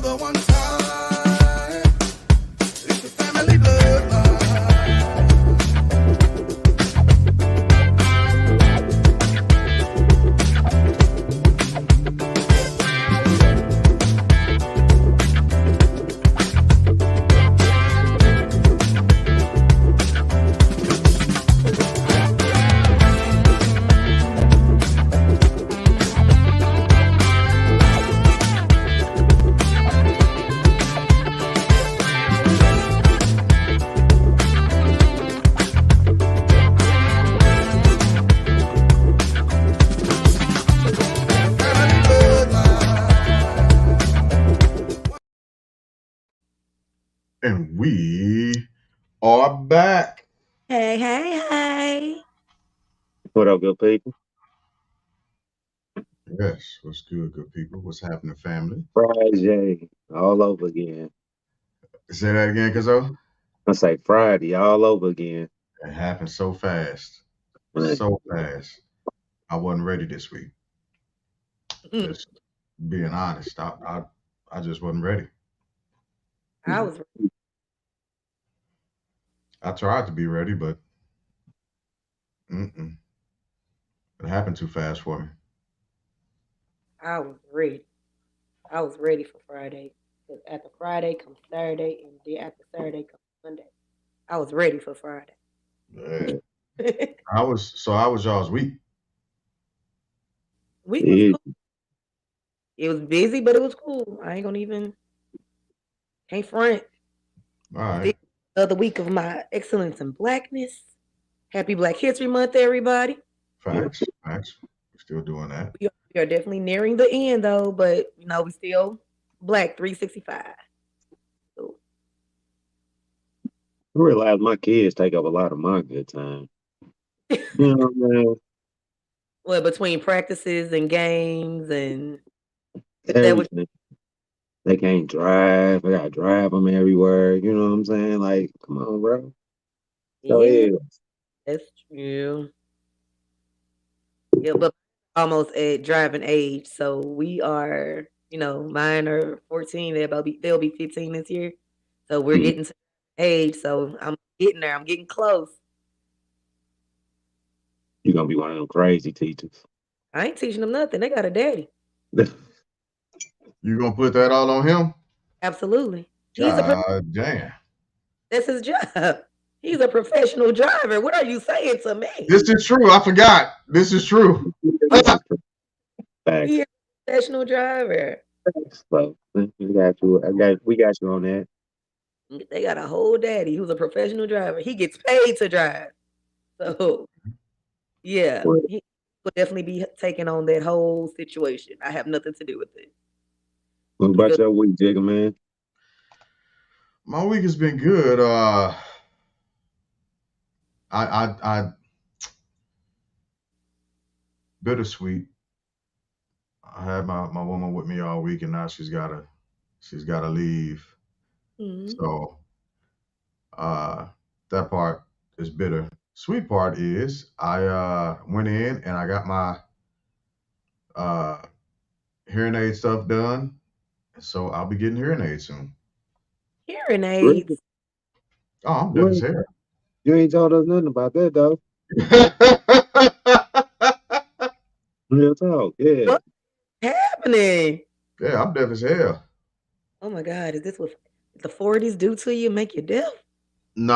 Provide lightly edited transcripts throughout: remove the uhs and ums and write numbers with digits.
for one time. It's the family bloodline. And we are back. Hey, hey, hey. What up, good people? Yes, what's good people? What's happening, family? Friday, all over again. Say that again, Kazo. I say Friday, all over again. It happened so fast. Man, So fast. I wasn't ready this week. Mm, Just being honest. I just wasn't ready. I was I tried to be ready, but it happened too fast for me. I was ready. I was ready for Friday. Because after Friday comes Saturday, and then after Saturday comes Sunday. I was ready for Friday. Yeah. Week How was y'all's week? was it, cool. It was busy, but it was cool. I ain't gonna even can't front. All right. Still another week of my excellence in blackness. Happy Black History Month, everybody. Facts. Facts. We're still doing that. We are definitely nearing the end though, but we still black 365. So, I realize my kids take up a lot of my good time. You know, man, well, between practices and games and is that what everything. They can't drive. I gotta drive them everywhere. You know what I'm saying? Like, come on, bro. Go yeah, ahead. that's true. Yeah, but almost at driving age. So we are, mine are 14. They'll be 15 this year. So we're Mm, getting to age. So I'm getting there. I'm getting close. You're gonna be one of them crazy teachers. I ain't teaching them nothing. They got a daddy. You gonna put that all on him? Absolutely. God damn. That's his job. He's a professional driver. What are you saying to me? This is true. I forgot. This is true. This is facts. He's a professional driver. So we got you. We got you on that. They got a whole daddy who's a professional driver. He gets paid to drive. So yeah, What, he would definitely be taking on that whole situation. I have nothing to do with it. what He about just your week, Jigga man? My week has been good. I bittersweet. I had my woman with me all week, and now she's gotta leave. Mhm. So that part is bitter. Sweet part is I went in and I got my uh, hearing aid stuff done. So I'll be getting hearing aids soon. Hearing Really? aids. Oh, I'm deaf as Well, hell. you ain't told us nothing about that though. Real talk, yeah. What's happening? Yeah, I'm deaf as hell. Oh my God, is this what the 40s do to you? Make you deaf? No,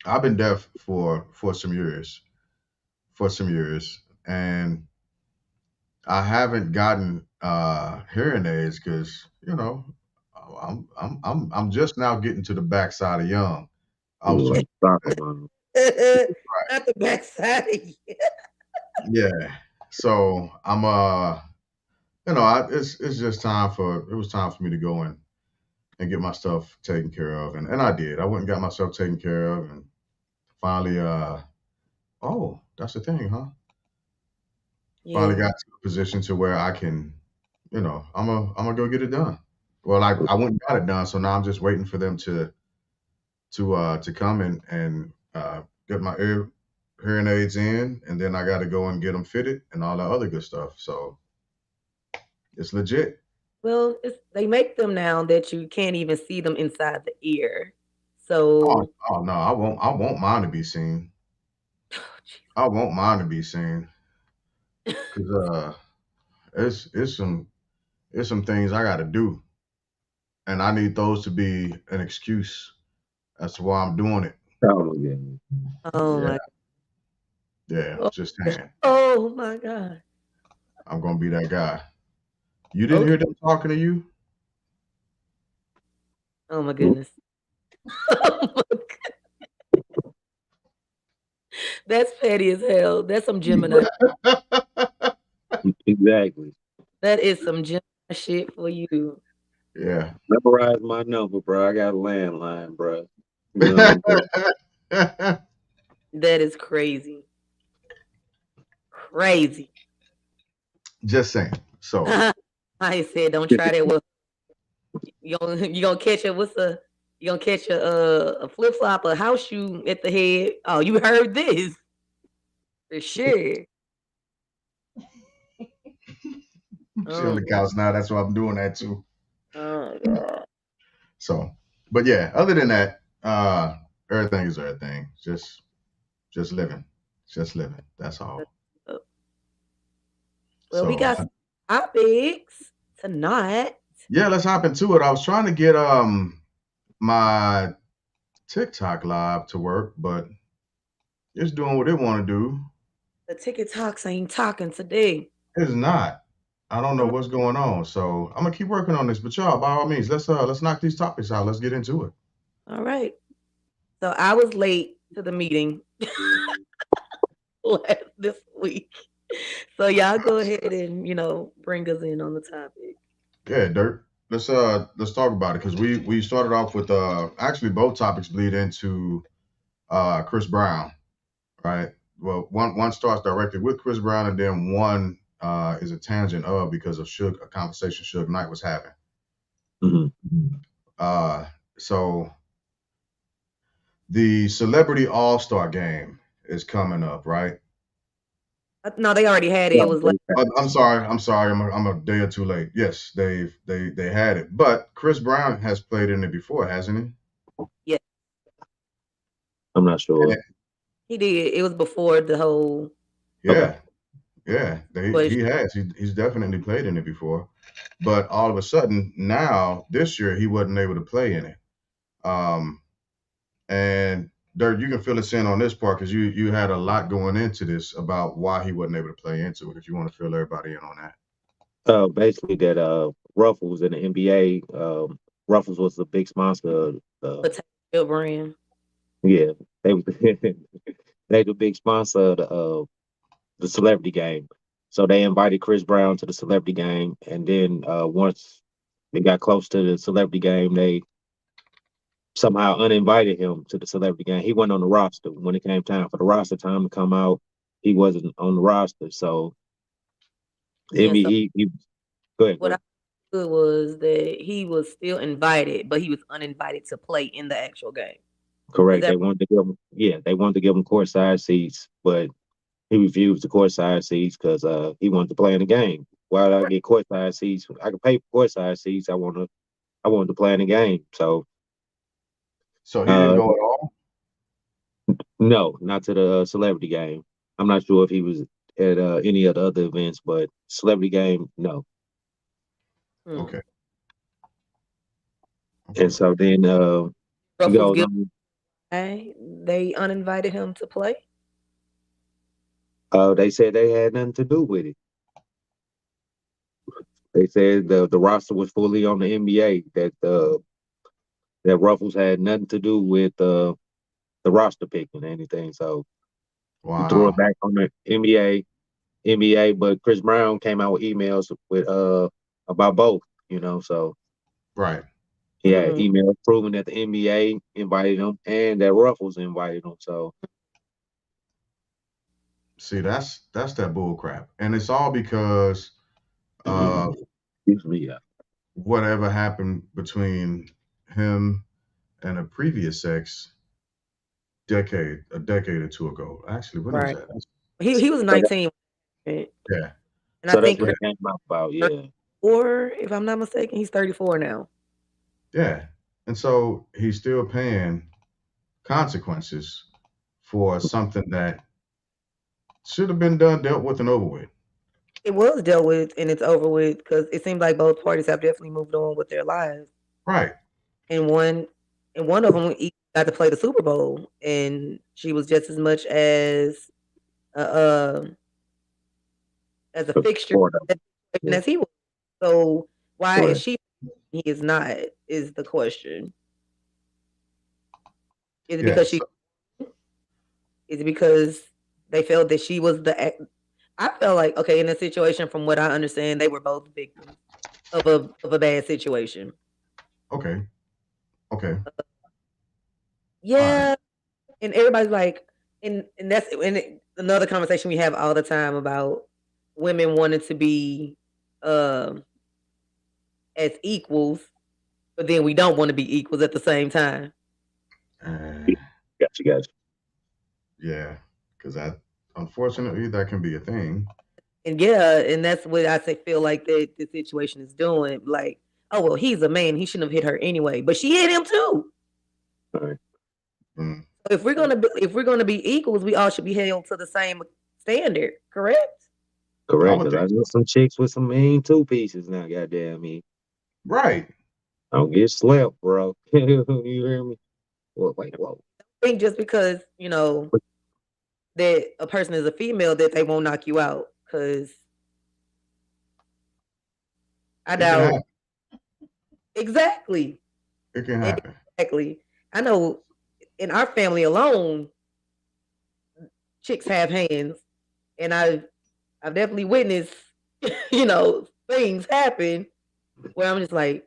I've been deaf for some years, and I haven't gotten hearing aids because I'm just now getting to the backside of young. I was Like 20. soccer mom. Not the backside of you. Yeah, so I'm it's just it was time for me to go and get my stuff taken care of, and I did. I went and got myself taken care of, and finally oh, that's the thing, huh? Finally Yeah. got to a position to where I can, I'm gonna go get it done. Well, I went and got it done, so now I'm just waiting for them to come and get my hearing aids in, and then I got to go and get them fitted and all that other good stuff. So it's legit. Well, they make them now that you can't even see them inside the ear. Oh, So, oh no, I won't mind to be seen. I won't mind to be seen because it's some things I got to do, and I need those to be an excuse as to why I'm doing it. Oh yeah. oh Yeah, my, yeah. oh, Just gosh. saying, Oh my God. I'm gonna be that guy. You didn't Okay. hear them talking to you? Oh my goodness. Oh my God. That's petty as hell. That's some Gemini. Exactly. That is some Gemini shit for you. Yeah. Memorize my number, bro. I got a landline, bro. You know what That is crazy. Crazy. Just saying. So I said, don't try that. Well, you gonna catch a what's a you gonna catch a flip flop, a house shoe at the head. Oh, you heard this for sure. she on Oh, the couch now. That's why I'm doing that too. oh God. So, but yeah. Other than that, everything is everything. Just living. Just living. That's all. Well, we So got some topics tonight. yeah, let's hop into it. I was trying to get my TikTok live to work, but it's doing what it want to do. The ticket talks ain't talking today. It's not. I don't know what's going on. So I'm gonna keep working on this. But y'all, by all means, let's knock these topics out. Let's get into it. All right. So I was late to the meeting this week. So y'all go ahead and bring us in on the topic. Yeah, Dirt. Let's talk about it because we started off with actually both topics bleed into Chris Brown, right? Well, one starts directly with Chris Brown, and then one is a tangent of because of a conversation Suge Knight was having. I'm Uh, so the Celebrity All Star Game is coming up, right? No, they already had it. It was like I'm sorry. I'm a day or two late. Yes, they had it, but Chris Brown has played in it before, hasn't he? yeah, not sure. And he did. It was before the whole Okay. yeah, yeah, he question. has. He's definitely played in it before, but all of a sudden now this year he wasn't able to play in it. Um, and Dirk, you can fill us in on this part because you had a lot going into this about why he wasn't able to play into it. If you want to fill everybody in on that. Basically that Ruffles in the NBA, Ruffles was the big sponsor of Potato brand. yeah, they they the big sponsor of the celebrity game. So they invited Chris Brown to the celebrity game, and then once they got close to the celebrity game, they somehow uninvited him to the celebrity game. He wasn't on the roster when it came time for the roster time to come out. He wasn't on the roster, so Yeah, so he go ahead, what I go. understood was that he was still invited, but he was uninvited to play in the actual game. Is Correct. that They wanted to give him, yeah, they wanted to give him courtside seats, but he refused the courtside seats because he wanted to play in the game. Why did I get courtside seats? I could pay for courtside seats. I wanted to play in the game. So So he didn't uh, go at all. no, not to the celebrity game. I'm not sure if he was at any of the other events, but celebrity game, no. hmm. Okay. And Okay. so then he Ruffles goes Gill on. they uninvited him to play? They said they had nothing to do with it. They said the roster was fully on the NBA. That Ruffles had nothing to do with the roster picking or anything. So he threw it Wow. back on the NBA. But Chris Brown came out with emails with about both. So Right. he had Mm, emails proving that the NBA invited him and that Ruffles invited him. So See, that's that bull crap, and it's all because uh excuse me, yeah. whatever happened between him and a previous ex a decade or two ago. Actually, when was right. that? He was So, 19, and Yeah. I so that's think what Chris it came out about. Yeah. or if I'm not mistaken, he's 34 now. Yeah. And so he's still paying consequences for something that should have been done, dealt with, and over with. It was dealt with and it's over with because it seems like both parties have definitely moved on with their lives. Right. And one of them got to play the Super Bowl, and she was just as much uh, as a fixture as he was. So why is Correct. she? He is not. Is the question? Is it Yeah. because she? Is it because they felt that she was the? I felt like okay in a situation, from what I understand, they were both victims of a bad situation. Okay. Okay. All right. Yeah, and everybody's like, and that's another conversation we have all the time about women wanting to be um as equals, but then we don't want to be equals at the same time. Uh, Gotcha. yeah. Because that, unfortunately, that can be a thing. And yeah, and that's what I say feel like that the situation is doing. Like, oh well, he's a man, he shouldn't have hit her anyway, but she hit him too. All right. Mm. So if we're gonna be equals, we all should be held to the same standard, correct? I Correct. would Because I think know so. some chicks with some mean two pieces now. Goddamn me. Right. Don't get slept, bro. You hear me? Whoa, wait, whoa. I think just because that a person is a female that they won't knock you out because I It can doubt happen. exactly. It can happen. Exactly. I know in our family alone, chicks have hands, and I've definitely witnessed, things happen where I'm just like,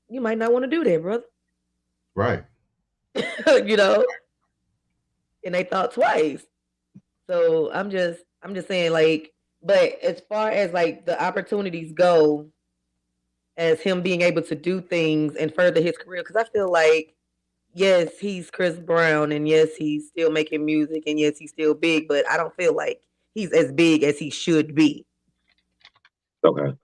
you might not want to do that, brother. Right. you know, and they thought twice. So I'm just saying, like, but as far as like the opportunities go, as him being able to do things and further his career, because I feel like yes, he's Chris Brown, and yes, he's still making music, and yes, he's still big, but I don't feel like he's as big as he should be Okay.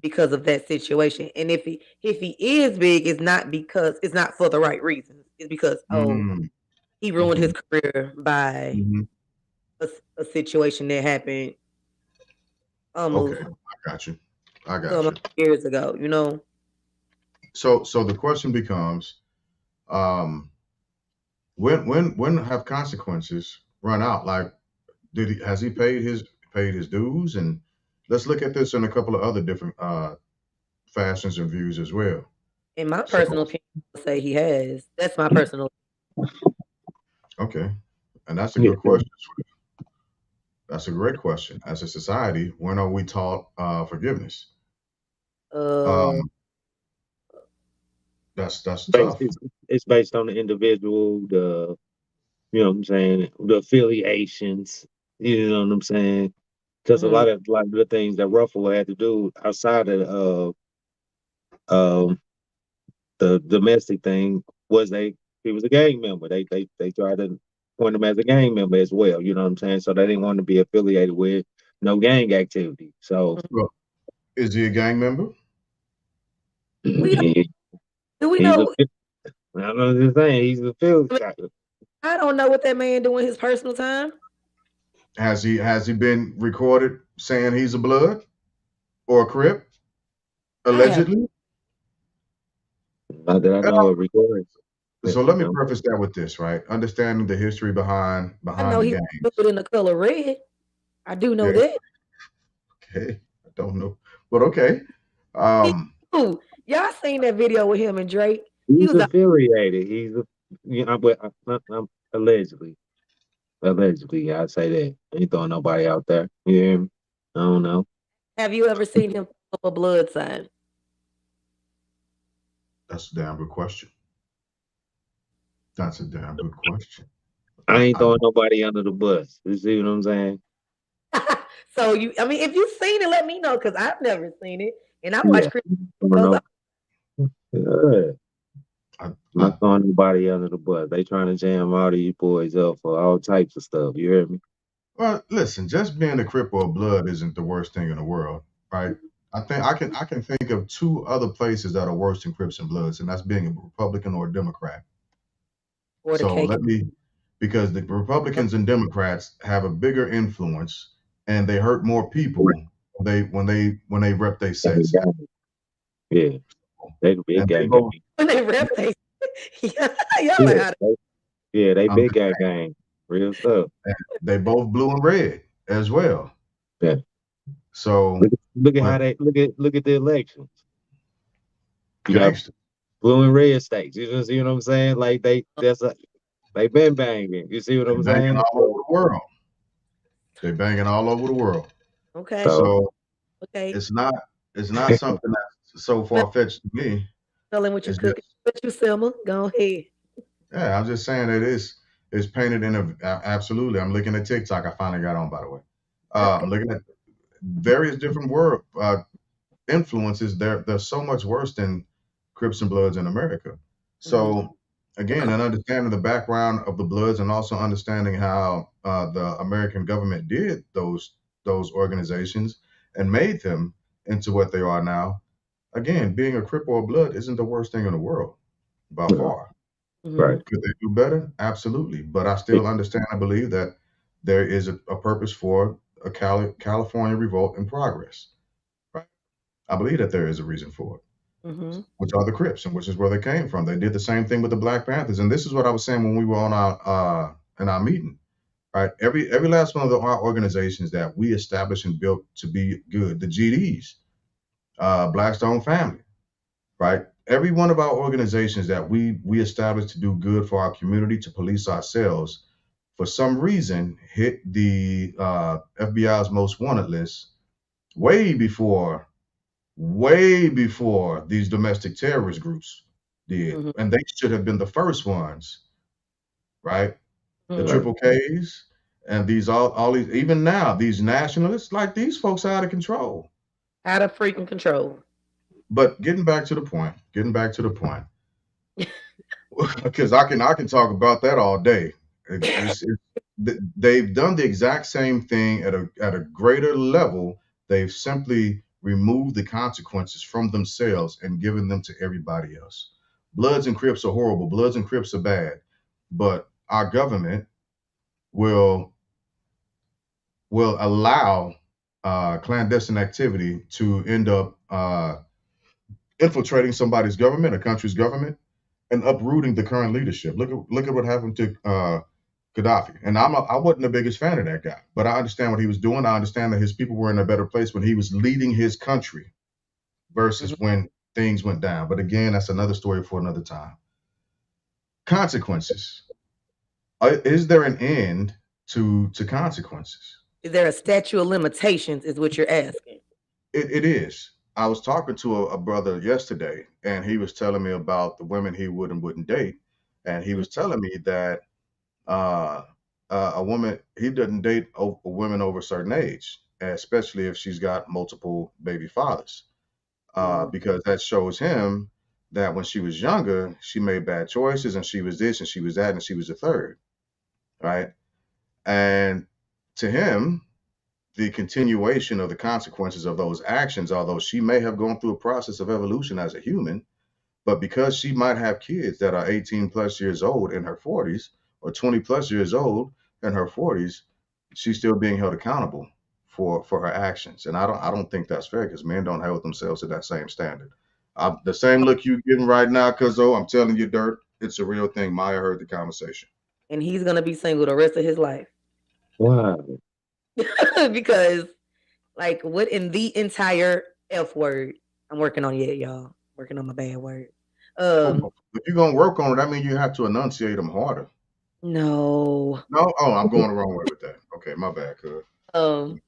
because of that situation. And if he is big, it's not for the right reasons. It's because Mm. he ruined Hmm. his career by Hmm. a situation that happened Okay. almost I got you. I some got you. years ago. So the question becomes, um, when have consequences run out? Like, has he paid his dues? And let's look at this in a couple of other different fashions and views as well. In my So personal opinion, I'll say he has. That's my personal. okay, and that's a Yeah. good question. That's a great question. As a society, when are we taught forgiveness? Uh, Um, that's Based, tough. it's based on the individual, you know what I'm saying, the affiliations, you know what I'm saying? Because a mhm. lot of the things that Ruffalo had to do outside of the domestic thing was he was a gang member. They tried to point him as a gang member as well. You know what I'm saying? So they didn't want to be affiliated with no gang activity. So Well, is he a gang member? We don't. he, Do we he's a know? I'm just saying he's I mean, affiliated. I don't know what that man do in his personal time. Has he been recorded saying he's a blood or a crip I have. allegedly? Not that I know of recording. So let me No. preface that with this, right? Understanding the history I behind know the he was gangs. good in the color red. I do know Yeah, that. okay. I don't know, but okay. He, Um, ooh, y'all seen that video with him and Drake? He He's was out. affiliated. He's a, you know, but I'm allegedly. Allegedly, I'd say that. Ain't throwing nobody out there. You hear me? I don't know. Have you ever seen him up a blood sign? that's a damn good question. That's a damn good question. I ain't I throwing nobody under the bus. You see what I'm saying? So I mean, if you've seen it, let me know because I've never seen it, and I watch Yeah. Chris. I don't Videos. know. Yeah. I, I'm I not throwing nobody under the bus. They trying to jam all these boys up for all types of stuff. You hear me? well, listen. Just being a crip or a blood isn't the worst thing in the world, right? I can think of two other places that are worse than Crips and Bloods, and that's being a Republican or a Democrat. Or the So cake. let me, because the Republicans and Democrats have a bigger influence, and they hurt more people when they rep their sets, Yeah, they the big and they gang both. gang. When they rep, they y'all Yeah, are out of they I'm big just gang gang. Real stuff. saying, they both blue and red as well. Yeah. So, Look at how but they look at the elections. You got gangster, blue and red states. You just see what I'm saying? Like they been banging. You see what they I'm banging saying? all over the world. They banging all over the world. Okay. So So Okay. it's not something that's so Smell, far fetched to me. tell him what you It's cooking. just What you simmer. Go ahead. yeah. I'm just saying that it's painted in absolutely. I'm looking at TikTok. I finally got on, by the way. Okay. I'm looking at various different world influences. They're so much worse than Crips and Bloods in America. Mhm. So again, and understanding the background of the Bloods and also understanding how the American government did those organizations and made them into what they are now. Again, being a Crip or a Blood isn't the worst thing in the world by no, far. right. Mhm. Could they do better? Absolutely. But I still understand and believe that there is a purpose for a California revolt in progress. Right? I believe that there is a reason for it, Mhm. which are the Crips, and which is where they came from. They did the same thing with the Black Panthers, and this is what I was saying when we were on our in our meeting. Right, every last one of our organizations that we established and built to be good, the GDs, Blackstone Family, right? Every one of our organizations that we established to do good for our community, to police ourselves, for some reason hit the FBI's most wanted list way before these domestic terrorist groups did, Mhm. and they should have been the first ones, right? The Mhm. Right. Triple Ks and these all these, even now these nationalists, like these folks are out of control. Out of freaking control. But getting back to the point, because I can talk about that all day. They've done the exact same thing at a greater level. They've simply removed the consequences from themselves and given them to everybody else. Bloods and Crips are horrible. Bloods and Crips are bad, but our government will allow clandestine activity to end up infiltrating somebody's government, a country's government, and uprooting the current leadership. Look at what happened to Gaddafi. And I wasn't the biggest fan of that guy, but I understand what he was doing. I understand that his people were in a better place when he was leading his country Mhm. versus when things went down. But again, that's another story for another time. Consequences. Is there an end to consequences? Is there a statute of limitations? Is what you're asking. It is. I was talking to a brother yesterday, and he was telling me about the women he would and wouldn't date, and he Mhm. was telling me that uh, a woman he doesn't date women over a certain age, especially if she's got multiple baby fathers, Mhm. because that shows him that when she was younger, she made bad choices, and she was this, and she was that, and she was a third, right? And to him, the continuation of the consequences of those actions, although she may have gone through a process of evolution as a human, but because she might have kids that are 18 plus years old in her 40s or 20 plus years old in her 40s, she's still being held accountable for her actions. And I don't think that's fair because men don't hold themselves to that same standard. The same look you giving right now, Cuzzo, I'm telling you, Dirt, it's a real thing. Maya heard the conversation. And he's gonna be single the rest of his life Wow. because, like, what in the entire F word? I'm working on it, y'all. Working on my bad word. Um, Oh, if you're gonna work on it, that means you have to enunciate them harder. no. No, oh, I'm going the wrong way with that. Okay, my bad, cuz. Um,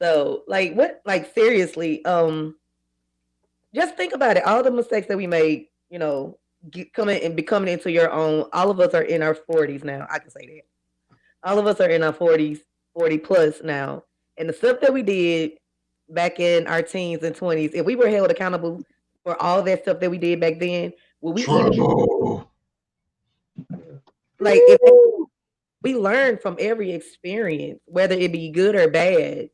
so like what? Like seriously, just think about it. All the mistakes that we made, coming and becoming into your own. All of us are in our 40s now. I can say that. All of us are in our 40s, 40 plus now. And the stuff that we did back in our teens and 20s, if we were held accountable for all that stuff that we did back then, will we even Trouble. like if we learn from every experience, whether it be good or bad?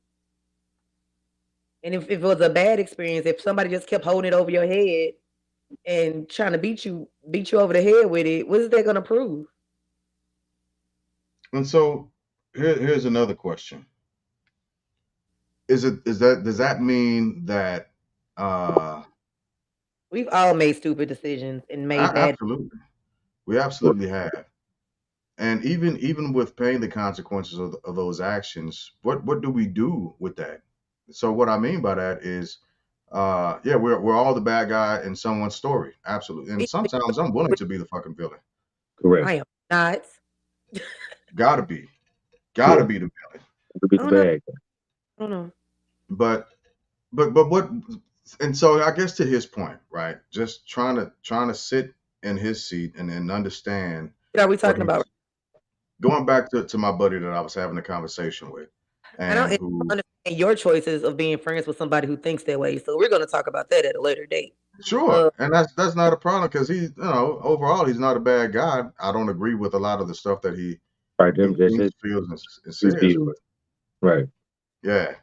And if it was a bad experience, if somebody just kept holding it over your head and trying to beat you over the head with it, what is that gonna prove? And so here's another question. Does that mean that We've all made stupid decisions and made bad. absolutely, we absolutely have. And even with paying the consequences of those actions, what do we do with that? So what I mean by that is, yeah, we're all the bad guy in someone's story, absolutely. And sometimes I'm willing to be the fucking villain. I Correct. am not. Gotta be, Yeah. gotta be the villain. To be I the don't know. bad guy. I don't know. But but what? And so I guess to his point, right? Just trying to sit in his seat and understand What are we what talking about? he's going back to my buddy that I was having a conversation with, I don't and who understand your choices of being friends with somebody who thinks that way. So we're gonna talk about that at a later date. sure, and that's not a problem because overall he's not a bad guy. I don't agree with a lot of the stuff that Right. he Them just thinks, feels, and his says, views. but Right. yeah.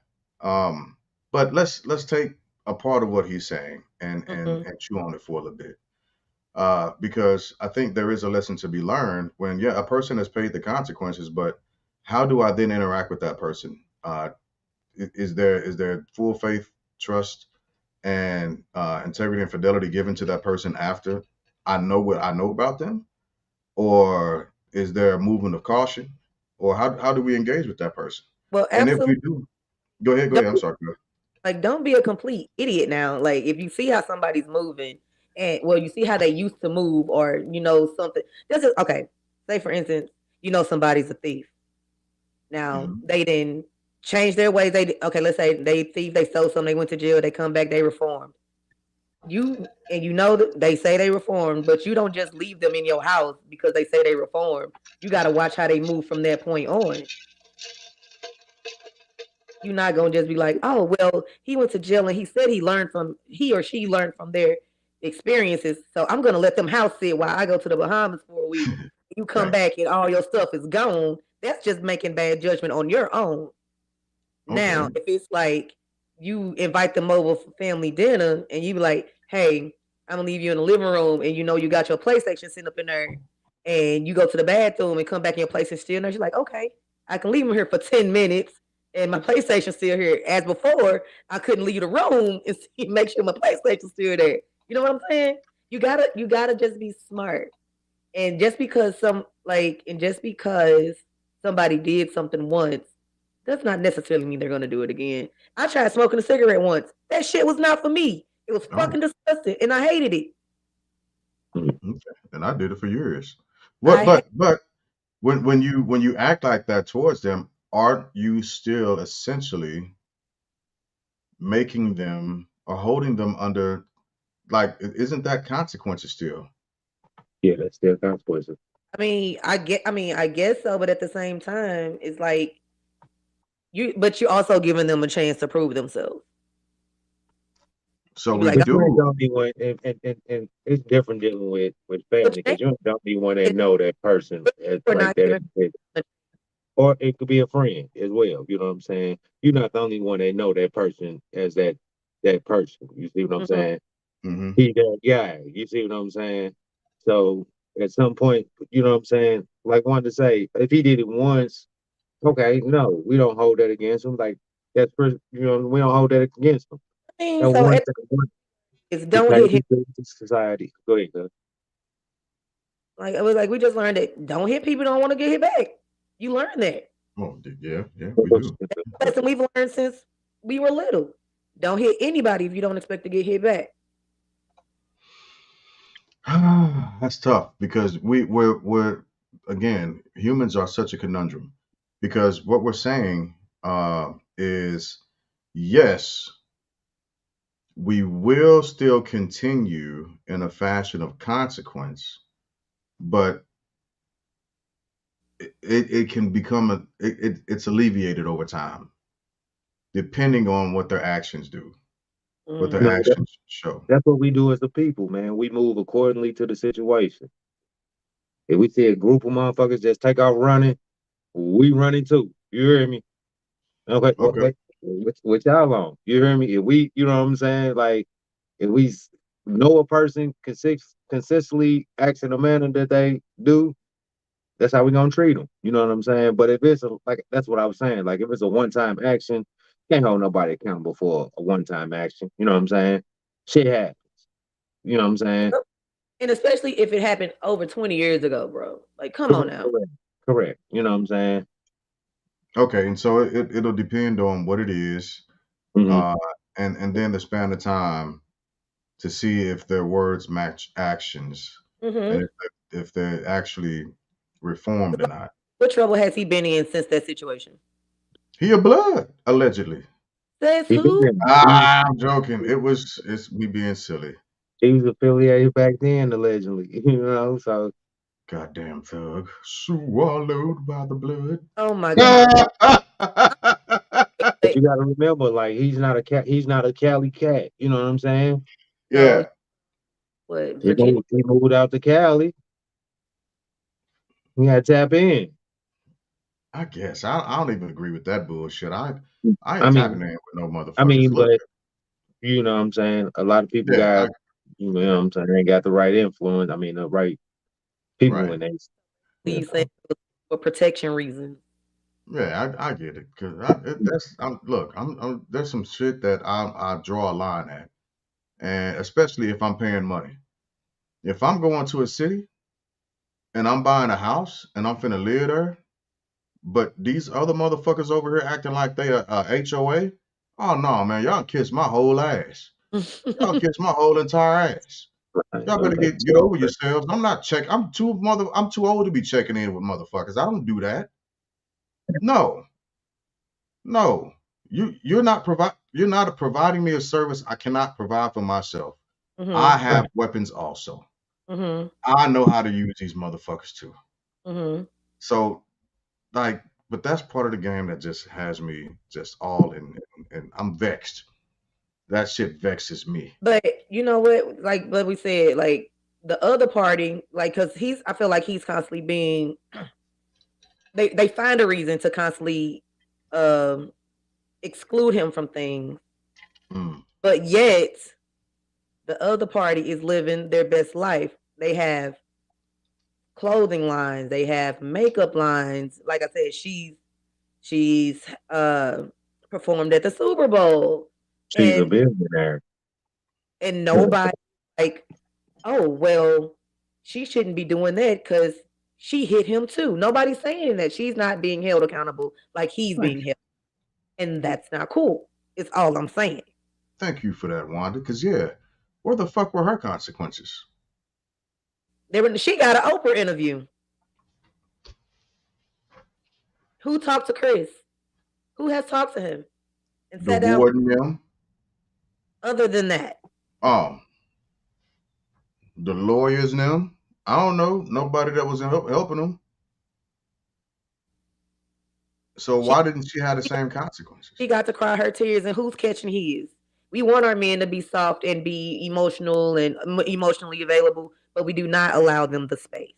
But let's take a part of what he's saying Mhm. and chew on it for a little bit. Because I think there is a lesson to be learned when, yeah, a person has paid the consequences, but how do I then interact with that person? Is there full faith, trust, and integrity and fidelity given to that person after I know what I know about them, or is there a movement of caution, or how do we engage with that person? Well, And if we absolutely. do, go ahead, go ahead. I'm sorry. Go ahead. Like, don't be a complete idiot now. Like, if you see how somebody's moving, and well, you see how they used to move, or something. This is okay. Say for instance, somebody's a thief. Now Mhm. they didn't change their ways. Okay. Let's say they thief, they stole something, they went to jail, they come back, they reformed. That they say they reformed, but you don't just leave them in your house because they say they reformed. You got to watch how they move from that point on. You're not gonna just be like, oh well, he went to jail and he or she learned from their experiences. So I'm gonna let them house sit while I go to the Bahamas for a week. You come Okay. back and all your stuff is gone. That's just making bad judgment on your own. Now, Okay. if it's like you invite them over for family dinner and you be like, hey, I'm gonna leave you in the living room and you got your PlayStation sitting up in there and you go to the bathroom and come back in your place and still there, you're like, okay, I can leave them here for 10 minutes and my PlayStation's still here. As before, I couldn't leave the room and make sure my PlayStation's still there. You know what I'm saying? You gotta just be smart. And just because somebody did something once does not necessarily mean they're gonna do it again. I tried smoking a cigarette once. That shit was not for me. It was Oh, fucking disgusting, and I hated it. okay. And I did it for years. What? I ha- But when you act like that towards them, aren't you still essentially making them or holding them under like isn't that consequences still? Yeah, that's still consequences. I guess so, but at the same time, it's like but you're also giving them a chance to prove themselves. So You be we like, But oh, you ain't do. the only one, and it's different dealing with but family because you're not the only one that know that person as we're like not that, giving. or it could be a friend as well. You know what I'm saying? You're not the only one that know that person as that person. You see what I'm Mhm. saying? Hmm. He that guy. You see what I'm saying? So at some point, you know what I'm saying? Like wanted to say, if he did it once, okay, no, we don't hold that against him. Like that's person, we don't hold that against him. I mean, That so one at thing, is he don't hit paid him. into society. Go ahead, cuz. Like I was like, we just learned that don't hit people don't want to get hit back. You learn that. Oh, yeah, yeah, we do. Lesson we've learned since we were little. Don't hit anybody if you don't expect to get hit back. That's tough because we're again humans are such a conundrum because what we're saying is yes, we will still continue in a fashion of consequence, but it can become it's alleviated over time depending on what their actions do, what their Mm. No, actions show. that's what we do as a people, man. We move accordingly to the situation. If we see a group of motherfuckers just take off running, we running too. You hear me? Okay, Okay. okay. What y'all on? You hear me? If we, you know what I'm saying? Like, if we know a person consistently acts in a manner that they do, that's how we gonna treat them. You know what I'm saying? But if it's like that's what I was saying. Like if it's a one time action, can't hold nobody accountable for a one time action. You know what I'm saying? Shit happens. You know what I'm saying? And especially if it happened over 20 years ago, bro. Like, come on now. Correct. Correct. You know what I'm saying? Okay, and so it'll depend on what it is, Hmm. uh, and then the span of time to see if their words match actions, and Hmm. if they're actually reformed or not. What trouble has he been in since that situation? He a blood, allegedly. Says He been who? there. I'm joking. It's me being silly. He was affiliated back then, allegedly. You know, so Goddamn thug, swallowed by the blood. Oh my God. but Like, you gotta remember, like he's not a cat. He's not a Cali cat. You know what I'm saying? no, Yeah, what, He Virginia? moved out to Cali. He had to tap in. I guess I don't even agree with that bullshit. I I ain't tapping mean, in with no I motherfuckers. mean, Look, but you know what I'm saying? A lot of people yeah, got, you know what yeah, I'm saying? They got the right influence. I mean, the right people right. in they, you You say know. for protection reasons. Yeah, I get it because that's look. There's some shit that I draw a line at, and especially if I'm paying money. If I'm going to a city and I'm buying a house and I'm finna live there, but these other motherfuckers over here acting like they a HOA. Oh no, man, y'all kiss my whole ass. Y'all kiss my whole entire ass. Y'all better get So, over yourselves. I'm not check. I'm too old to be checking in with motherfuckers. I don't do that. No, no. You're not providing me a service I cannot provide for myself. I Hmm. have weapons also. Hmm. I know how to use these motherfuckers too. Hmm. So like, but that's part of the game that just has me just all in, and I'm vexed. That shit vexes me. But you know what? Like what we said, like the other party, like because I feel like he's constantly being. They find a reason to constantly um exclude him from things, Mm. but yet the other party is living their best life. They have clothing lines, they have makeup lines. Like I said, she's performed at the Super Bowl, she's a and billionaire. nobody like, oh well, she shouldn't be doing that because she hit him too. Nobody's saying that she's not being held accountable like he's Thank being held, and that's not cool. It's all I'm saying. thank you for that, Wanda. Cause yeah, where the fuck were her consequences? She got an Oprah interview. Who talked to Chris? Who has talked to him and The sat down? warden them, Other than that, um, the lawyers them. I don't know nobody that was helping them. So she why didn't she have the same consequences? she got to cry her tears, and who's catching his? We want our men to be soft and be emotional and emotionally available, but we do not allow them the space.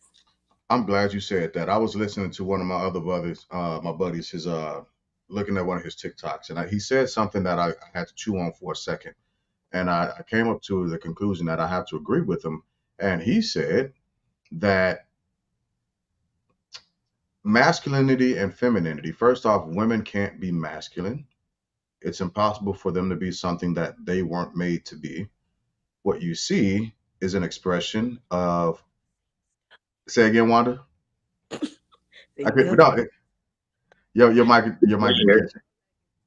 I'm glad you said that. I was listening to one of my other brothers, my buddies, his looking at one of his TikToks, and he said something that I had to chew on for a second, and I came up to the conclusion that I have to agree with him. And he said that masculinity and femininity. First off, women can't be masculine. It's impossible for them to be something that they weren't made to be. What you see is an expression of. Say again, Wanda. So I you could ever no. Your mic didn't catch it.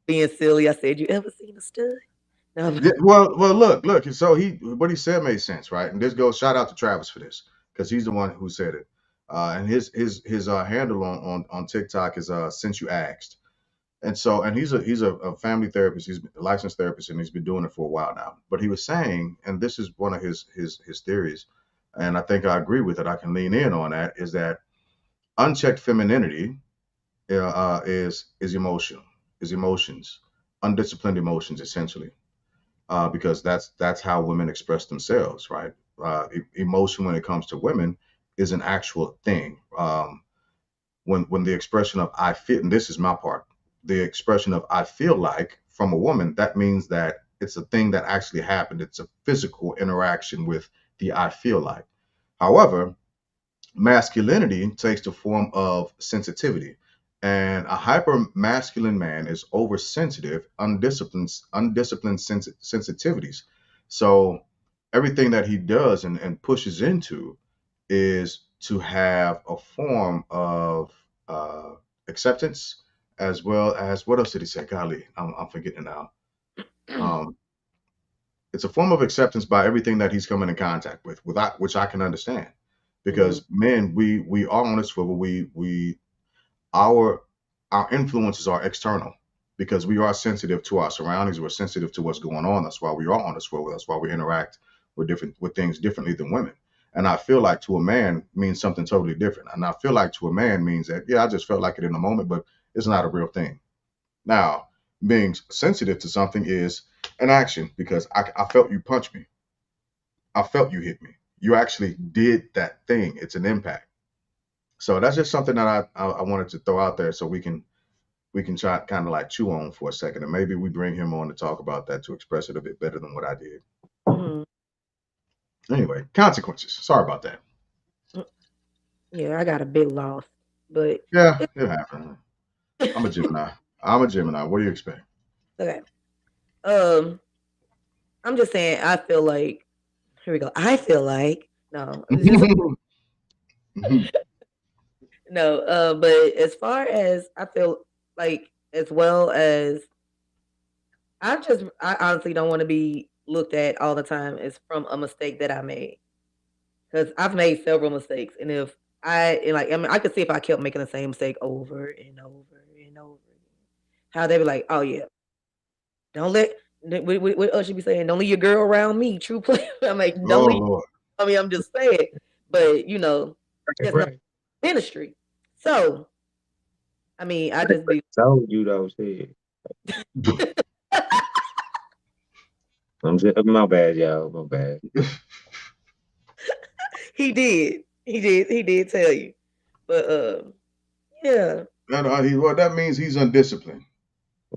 being silly? I said, you ever seen a stud? No. Yeah, well, look. So what he said made sense, right? And this goes shout out to Travis for this because he's the one who said it. And his handle on TikTok is since you asked. And so, and he's a family therapist. He's a licensed therapist, and he's been doing it for a while now. But he was saying, and this is one of his theories, and I think I agree with it. I can lean in on that. Is that unchecked femininity is emotions, undisciplined emotions, essentially, because that's how women express themselves, right? Emotion when it comes to women is an actual thing. When the expression of I feel, and this is my part, the expression of I feel like from a woman, that means that it's a thing that actually happened. It's a physical interaction with the I feel like. However, masculinity takes the form of sensitivity. And a hyper masculine man is oversensitive, undisciplined sensitivities. So everything that he does and pushes into is to have a form of uh, acceptance, as well as what else did he say? Golly, I'm forgetting now. Um, it's a form of acceptance by everything that he's coming in contact with, without which I can understand, Mhm. because men, we are on a swivel. Our our influences are external because we are sensitive to our surroundings. We're sensitive to what's going on. That's why we are on a swivel. That's why we interact with things differently than women. And I feel like to a man means something totally different. And I feel like to a man means that, yeah, I just felt like it in the moment, but it's not a real thing. Now, being sensitive to something is an action because I felt you punch me. I felt you hit me. You actually did that thing. It's an impact. So that's just something that I wanted to throw out there so we can try kind of like chew on for a second, and maybe we bring him on to talk about that to express it a bit better than what I did. Mhm. Anyway, consequences. Sorry about that. Mm, yeah, I got a bit lost, but Yeah, it's it happened. I'm a Gemini. I'm a Gemini. What do you expect? okay. Um, I'm just saying. I feel like here we go. I feel like no, it's just no. But as far as I feel like, as well as I honestly don't want to be looked at all the time as from a mistake that I made because I've made several mistakes, and if I mean, I could see if I kept making the same mistake over and over and over again, how they be like, oh yeah, don't let what else you be saying? Don't leave your girl around me, true play. I'm like, don't Oh leave. Lord. I mean, I'm just saying, but Right, that's not right. ministry. So I mean, I Like just I be told you though, shit. I'm just, my bad, y'all. My bad. he did tell you, but yeah, Well, that means he's undisciplined.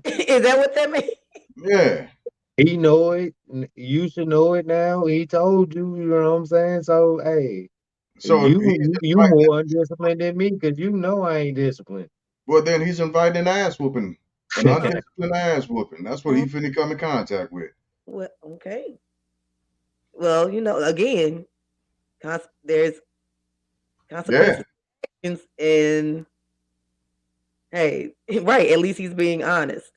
is that what that means? Yeah. He know it. You should know it now. He told you. You know what I'm saying? So hey, So you he's you inviting. more undisciplined than me because you know I ain't disciplined. Well, then he's inviting an ass whooping, an Oh, undisciplined ass whooping. That's what he oh, finna come in contact with. well, okay. Well, again, there's Yeah. consequences, and hey, right. At least he's being honest.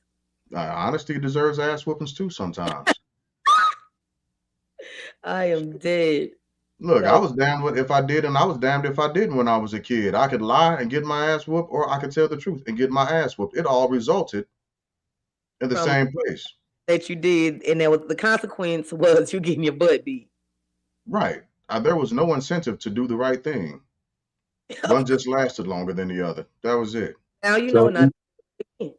Honesty deserves ass whoopings too sometimes. I am dead. Look, I So, was damned with if I did, and I was damned if I didn't when I was a kid. I could lie and get my ass whooped, or I could tell the truth and get my ass whooped. It all resulted in the from same place. that you did, and that was the consequence was you getting your butt beat. Right. There was no incentive to do the right thing. One just lasted longer than the other. That was it. Now you know So not again.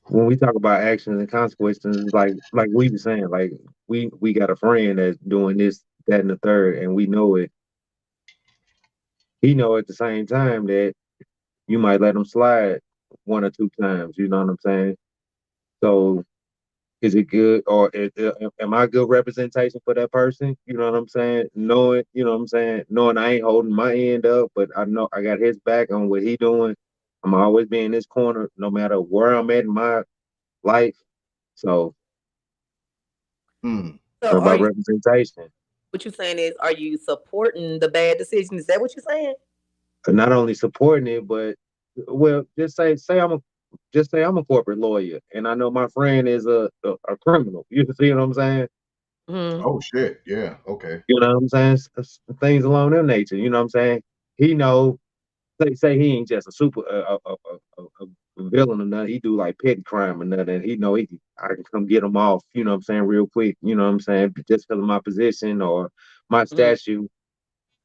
when we talk about actions and consequences, like we were saying, like we got a friend that's doing this, that, and the third, and we know it. He know at the same time that you might let him slide one or two times. You know what I'm saying? So is it good or am I a good representation for that person? You know what I'm saying? Knowing, you know what I'm saying? Knowing I ain't holding my end up, but I know I got his back on what he doing. I'm always be in this corner, no matter where I'm at in my life. So Hmm. So about are you representation. what you're saying is are you supporting the bad decision? Is that what you're saying? Not only supporting it, but well, just say I'm a corporate lawyer, and I know my friend is a criminal. You see what I'm saying? Hmm. Oh shit. Yeah. Okay. You know what I'm saying? Things along that nature. You know what I'm saying? He know. Say he ain't just a super a villain or nothing. He do like petty crime or nothing. And he know I can come get him off. You know what I'm saying? Real quick. You know what I'm saying? Just because of my position or my Hmm. statue.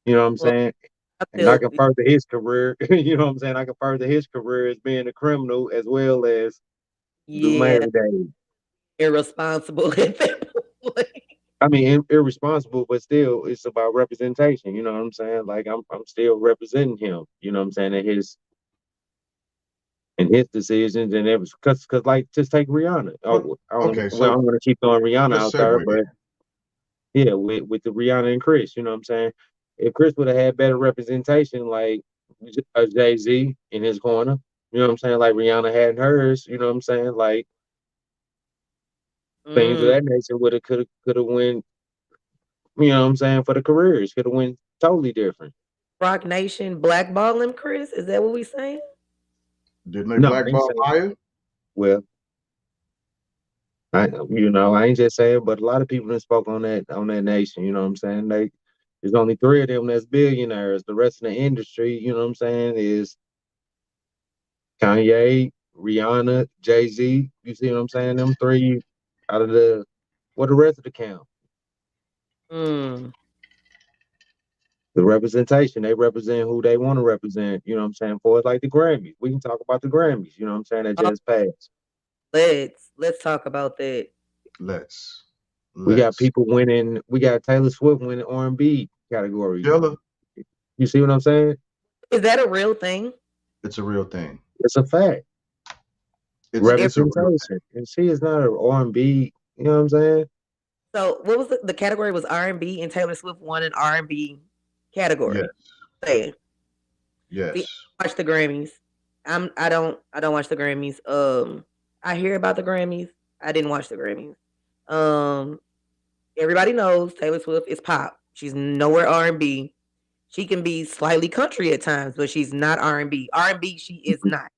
You know what I'm Well, saying? I And I feel can further his career. You know what I'm saying? I can further his career as being a criminal as well as do my yeah, everyday. irresponsible at that point. I mean, irresponsible, but still, it's about representation. You know what I'm saying? Like I'm still representing him. You know what I'm saying? And his and his decisions and everything. Cause like just take Rihanna. But Oh, okay, well, I'm so gonna keep throwing Rihanna let's out there, segue but there. yeah, with the Rihanna and Chris, you know what I'm saying? If Chris would have had better representation, like Jay-Z in his corner, you know what I'm saying? Like Rihanna had in hers, you know what I'm saying? Like things of Mm. that nature would have could have went, you know what I'm saying, for the careers, could have went totally different. Rock Nation blackball him, Chris? Is that what we saying? Didn't they No, I ain't blackball saying Maya? well, I ain't just saying, but a lot of people that spoke on that nation, you know what I'm saying? There's only three of them that's billionaires. The rest of the industry, you know what I'm saying, is Kanye, Rihanna, Jay-Z. You see what I'm saying? Them three out of the what the rest of the count. Mm. The representation, they represent who they want to represent, you know what I'm saying? For it's like the Grammys. We can talk about the Grammys, you know what I'm saying, that Oh, just passed. let's talk about that. Let's We got let's people winning, we got Taylor Swift winning R&B category. Killer. You see what I'm saying? Is that a real thing? It's a real thing. It's a fact. Every, It's a real Representation. And she is not an R&B, you know what I'm saying? so what was the category was R&B and Taylor Swift won an R&B thing. category. Yes, Say, see, yes. I watch the Grammys. I don't watch the Grammys. I hear about the Grammys. I didn't watch the Grammys. Um, everybody knows Taylor Swift is pop. She's nowhere R&B. She can be slightly country at times, but she's not R&B. R&B she is not.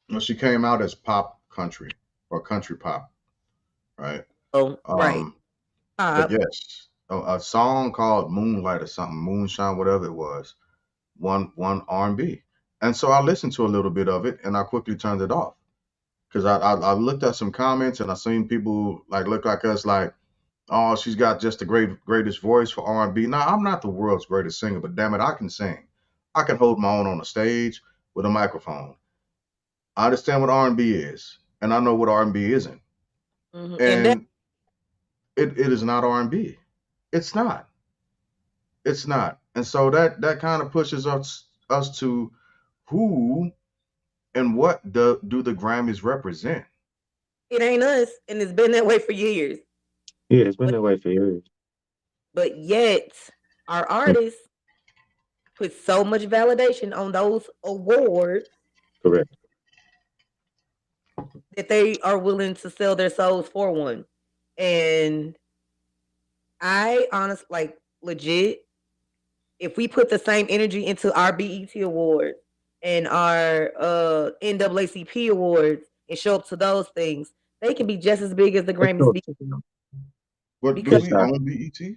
Well, she came out as pop country or country pop, right? Oh, right. Um, but Pop. yes, a song called Moonlight or something, Moonshine, whatever it was, one R&B. And so I listened to a little bit of it, and I quickly turned it off because I looked at some comments and I seen people like look like us like, oh, she's got just the greatest voice for R&B. Now I'm not the world's greatest singer, but damn it, I can sing. I can hold my own on a stage with a microphone. I understand what R&B is, and I know what R&B isn't, And that and it is not R&B. It's not. It's not. And so that kind of pushes us to who and what do the Grammys represent? it ain't us, and it's been that way for years. Yeah, it's been But that way for years. yet our Mm, artists put so much validation on those awards correct. that they are willing to sell their souls for one. And I honestly like legit, if we put the same energy into our BET awards and our NAACP awards and show up to those things, they can be just as big as the Let's Grammys go be to them. But do because Yes, we sir. own BET?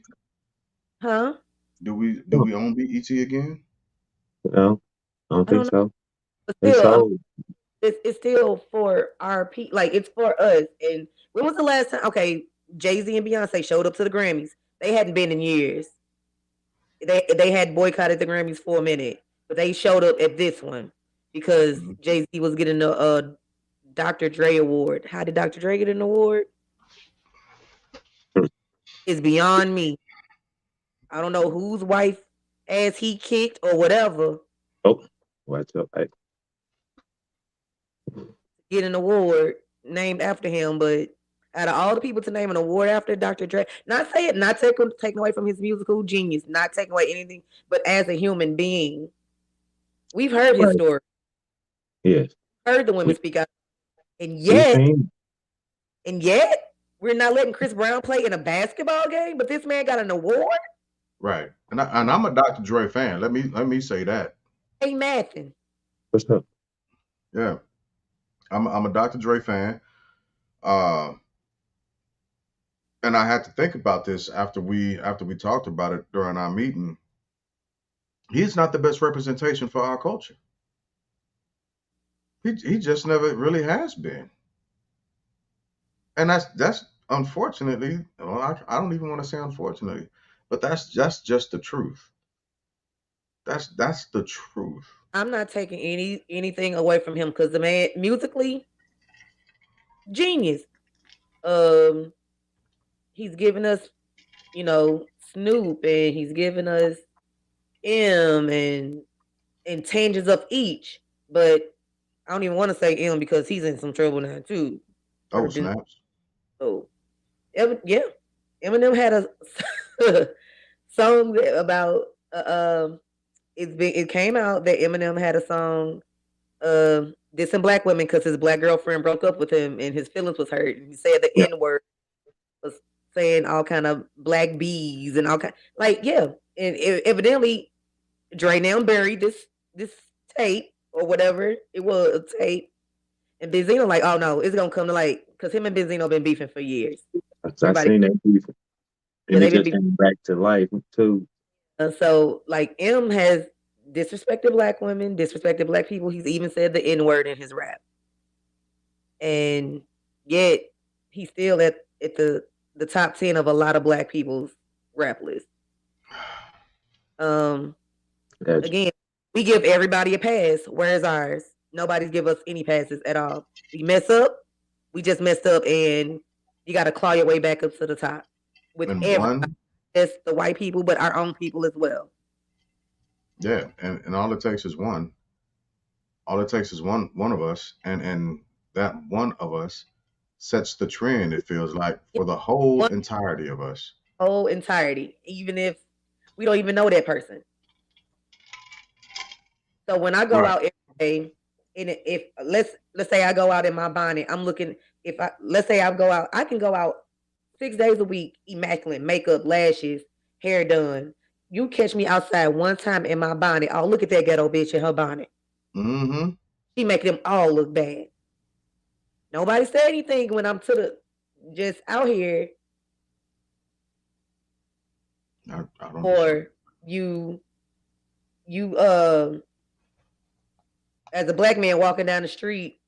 huh? Do we own BET again? No, I don't I don't think know. so. But They still, sold. it's still for our people. Like it's for us. And when was the last time? Okay, Jay Z and Beyonce showed up to the Grammys. They hadn't been in years. They had boycotted the Grammys for a minute, but they showed up at this one because Mhm. Jay Z was getting the Dr. Dre award. How did Dr. Dre get an award? It's beyond me. I don't know whose wife ass he kicked or whatever. Oh, what's up? Hey, Get an award named after him, but out of all the people to name an award after Dr. Dre, not taking away from his musical genius, not taking away anything, but as a human being, we've heard his right. story, Yes. heard the women We speak out, and we yet, seen. and yet, we're not letting Chris Brown play in a basketball game, but this man got an award. Right. And I'm a Dr. Dre fan. Let me say that. Ain't nothing. What's up? Yeah. I'm a Dr. Dre fan. Uh, and I had to think about this after we talked about it during our meeting. He's not the best representation for our culture. He just never really has been. And that's unfortunately, well, I don't even want to say unfortunately, but that's just the truth. That's the truth. I'm not taking anything away from him because the man musically genius. Um, he's given us, Snoop, and he's given us M and tangents of each. But I don't even want to say M because he's in some trouble now too. Oh, For this, snaps. so yeah, Eminem had a song about it came out that Eminem had a song dissing black women because his black girlfriend broke up with him and his feelings was hurt. And he said the Yeah, N word, was saying all kind of black bees and all kind like yeah. And evidently Dre now buried this tape or whatever it was a tape. And Benzino like, oh no, it's gonna come to light because him and Benzino been beefing for years. I Everybody, seen that piece, yeah, and it they've been just beefing. came back to life too. So like M has disrespected black women, disrespected black people. He's even said the N word in his rap, and yet he's still at the top 10 of a lot of black people's rap list. Um, That's again, we give everybody a pass. Where's ours? Nobody's give us any passes at all. We mess up, we just messed up, and you got to claw your way back up to the top with And everybody. one, Just the white people, but our own people as well. yeah, and all it takes is one. All it takes is one of us, and that one of us sets the trend. It feels like for the whole One entirety of us. whole entirety, even if we don't even know that person. So when I go Right. out every day, and if let's say I go out in my bonnet, I'm looking. If I let's say I go out, I can go out 6 days a week, immaculate makeup, lashes, hair done. You catch me outside one time in my bonnet. Oh, look at that ghetto bitch in her bonnet. Mm-hmm. She make them all look bad. Nobody said anything when I'm to the just out here I don't disagree. or you you as a black man walking down the street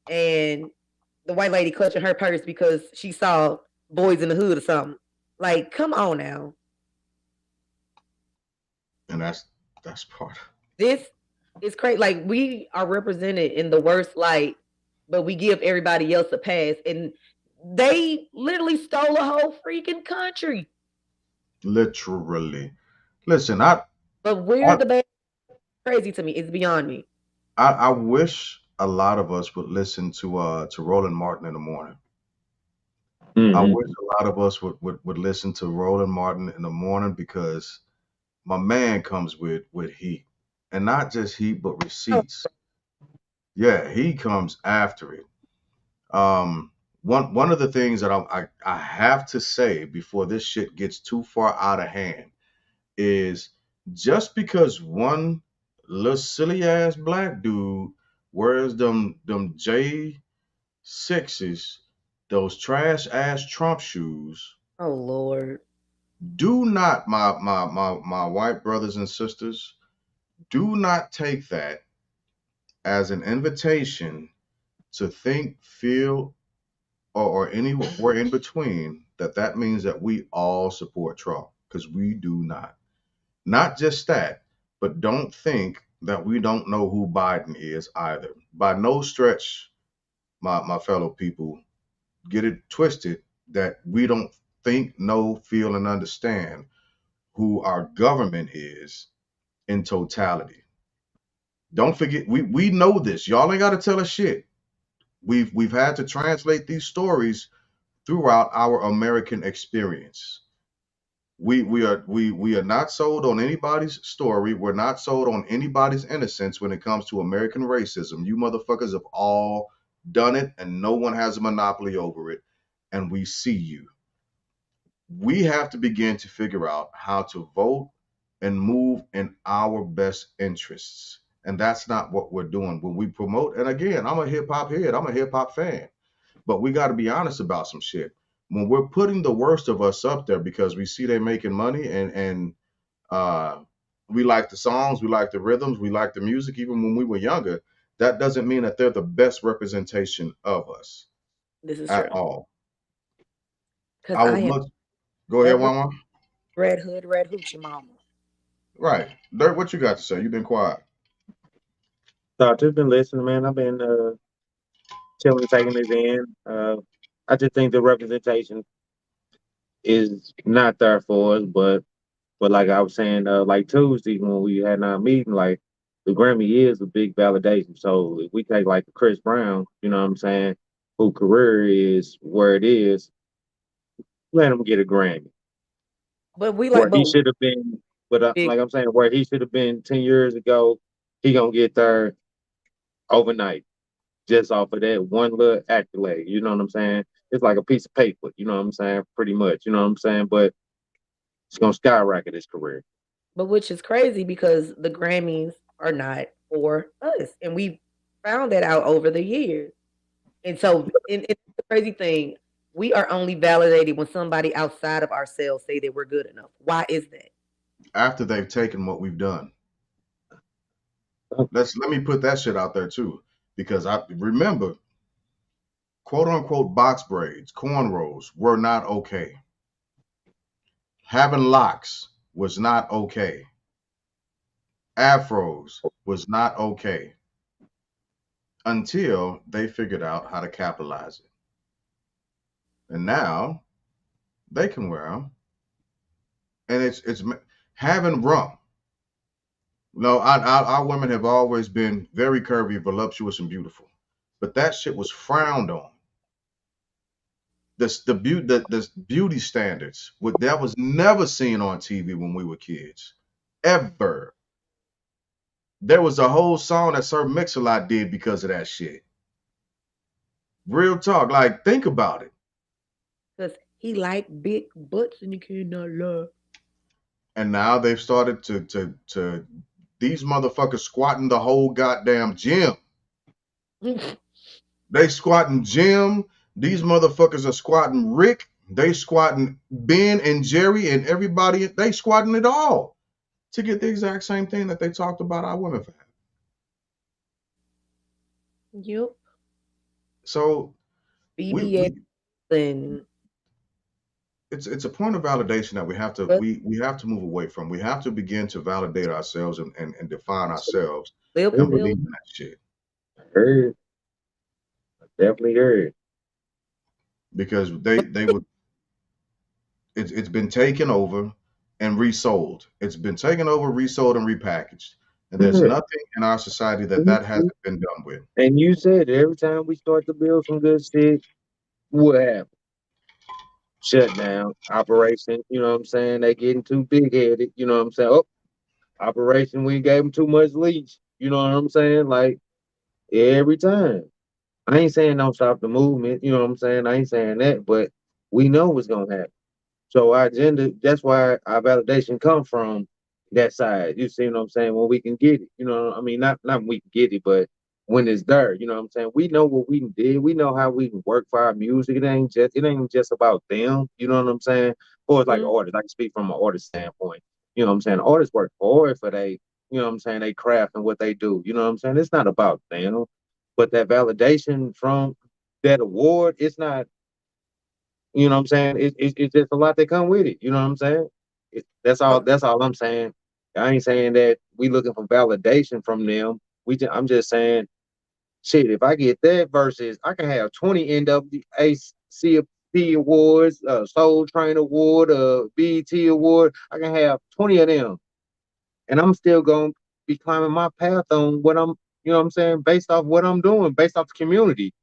and the white lady clutching her purse because she saw boys in the hood or something. Like, come on now. And that's part. This is crazy. Like, we are represented in the worst light, but we give everybody else a pass. And they literally stole a whole freaking country. Literally. Listen, But we're I the bad. Crazy to me. It's beyond me. I wish a lot of us would listen to Roland Martin in the morning. I hmm wish a lot of us would listen to Roland Martin in the morning because my man comes with heat. And not just heat, but Oh, receipts. Yeah, he comes after it. Um, one of the things that I have to say before this shit gets too far out of hand is just because one little silly ass black dude wears them J6s, those trash ass Trump shoes, oh Lord. do not my white brothers and sisters, do not take that as an invitation to think, feel, or anywhere in between that means that we all support Trump because we do not. Not just that, but don't think that we don't know who Biden is either. By no stretch, my fellow people, get it twisted that we don't think, know, feel, and understand who our government is in totality. Don't forget, we know this. Y'all ain't got to tell us shit. We've had to translate these stories throughout our American experience. We are not sold on anybody's story. We're not sold on anybody's innocence when it comes to American racism. You motherfuckers have all done it and no one has a monopoly over it. And we see you. We have to begin to figure out how to vote and move in our best interests. And that's not what we're doing when we promote. And again, I'm a hip hop head, I'm a hip hop fan. But we got to be honest about some shit. When we're putting the worst of us up there because we see they're making money and uh, we like the songs, we like the rhythms, we like the music, even when we were younger, that doesn't mean that they're the best representation of us This is at true. all. Because I I would am much go ahead, every Mama. red hood, red hoochie mama. Right, Dirt. What you got to say? You've been quiet. So I've just been listening, man. I've been chilling, taking it in. I just think the representation is not there for us, but like I was saying, like Tuesday when we had our meeting, like the Grammy is a big validation. So if we take like Chris Brown, you know what I'm saying, who career is where it is, let him get a Grammy. But we Where like, he but should have been, but big, like I'm saying, where he should have been 10 years ago, he gonna get there overnight just off of that one little accolade. You know what I'm saying? It's like a piece of paper. You know what I'm saying? Pretty much. You know what I'm saying? But it's gonna skyrocket his career. but which is crazy because the Grammys are not for us, and we found that out over the years. And so, and it's the crazy thing, we are only validated when somebody outside of ourselves say that we're good enough. Why is that? After they've taken what we've done. Let me put that shit out there too, because I remember quote unquote box braids, cornrows were not okay. Having locks was not okay. Afros was not okay until they figured out how to capitalize it. And now they can wear them. And it's having rump. No, our women have always been very curvy, voluptuous, and beautiful. But that shit was frowned on. The beauty standards that was never seen on TV when we were kids, ever. There was a whole song that Sir Mix-a-Lot did because of that shit. Real talk, like think about it. Because he like big butts and you cannot lie. And now they've started to these motherfuckers squatting the whole goddamn gym. They squatting Jim. These motherfuckers are squatting Rick. They squatting Ben and Jerry and everybody. They squatting it all to get the exact same thing that they talked about our women for. Yep. So BBS we and it's a point of validation that but we have to move away from. We have to begin to validate ourselves and define ourselves lip and filled. believe in that shit. Heard, definitely heard. Because they would it's been taken over and resold. It's been taken over, resold, and repackaged. And there's Yeah. nothing in our society that hasn't been done with. And you said every time we start to build some good shit, what happened? Shut down. Operation, you know what I'm saying? They getting too big headed, you know what I'm saying? Oh, operation, we gave them too much leash. You know what I'm saying? Like every time. I ain't saying don't stop the movement, you know what I'm saying? I ain't saying that, but we know what's gonna happen. So our agenda, that's why our validation come from that side. You see what I'm saying? When we can get it, you know, I mean, not when we can get it, but when it's there, you know what I'm saying? We know what we did. We know how we can work for our music. It ain't just about them. You know what I'm saying? Or it's like Mm, artists. I can speak from an artist standpoint. You know what I'm saying? Artists work hard for they, you know what I'm saying, they craft and what they do. You know what I'm saying? It's not about them. But that validation from that award, it's not, you know what I'm saying? It's just a lot that come with it. You know what I'm saying? That's all. Uh, That's all I'm saying. I ain't saying that we looking for validation from them. I'm just saying, shit. If I get that versus, I can have 20 NAACP awards, Soul Train Award, BET Award. I can have 20 of them, and I'm still gonna be climbing my path on what I'm. You know what I'm saying? Based off what I'm doing, based off the community.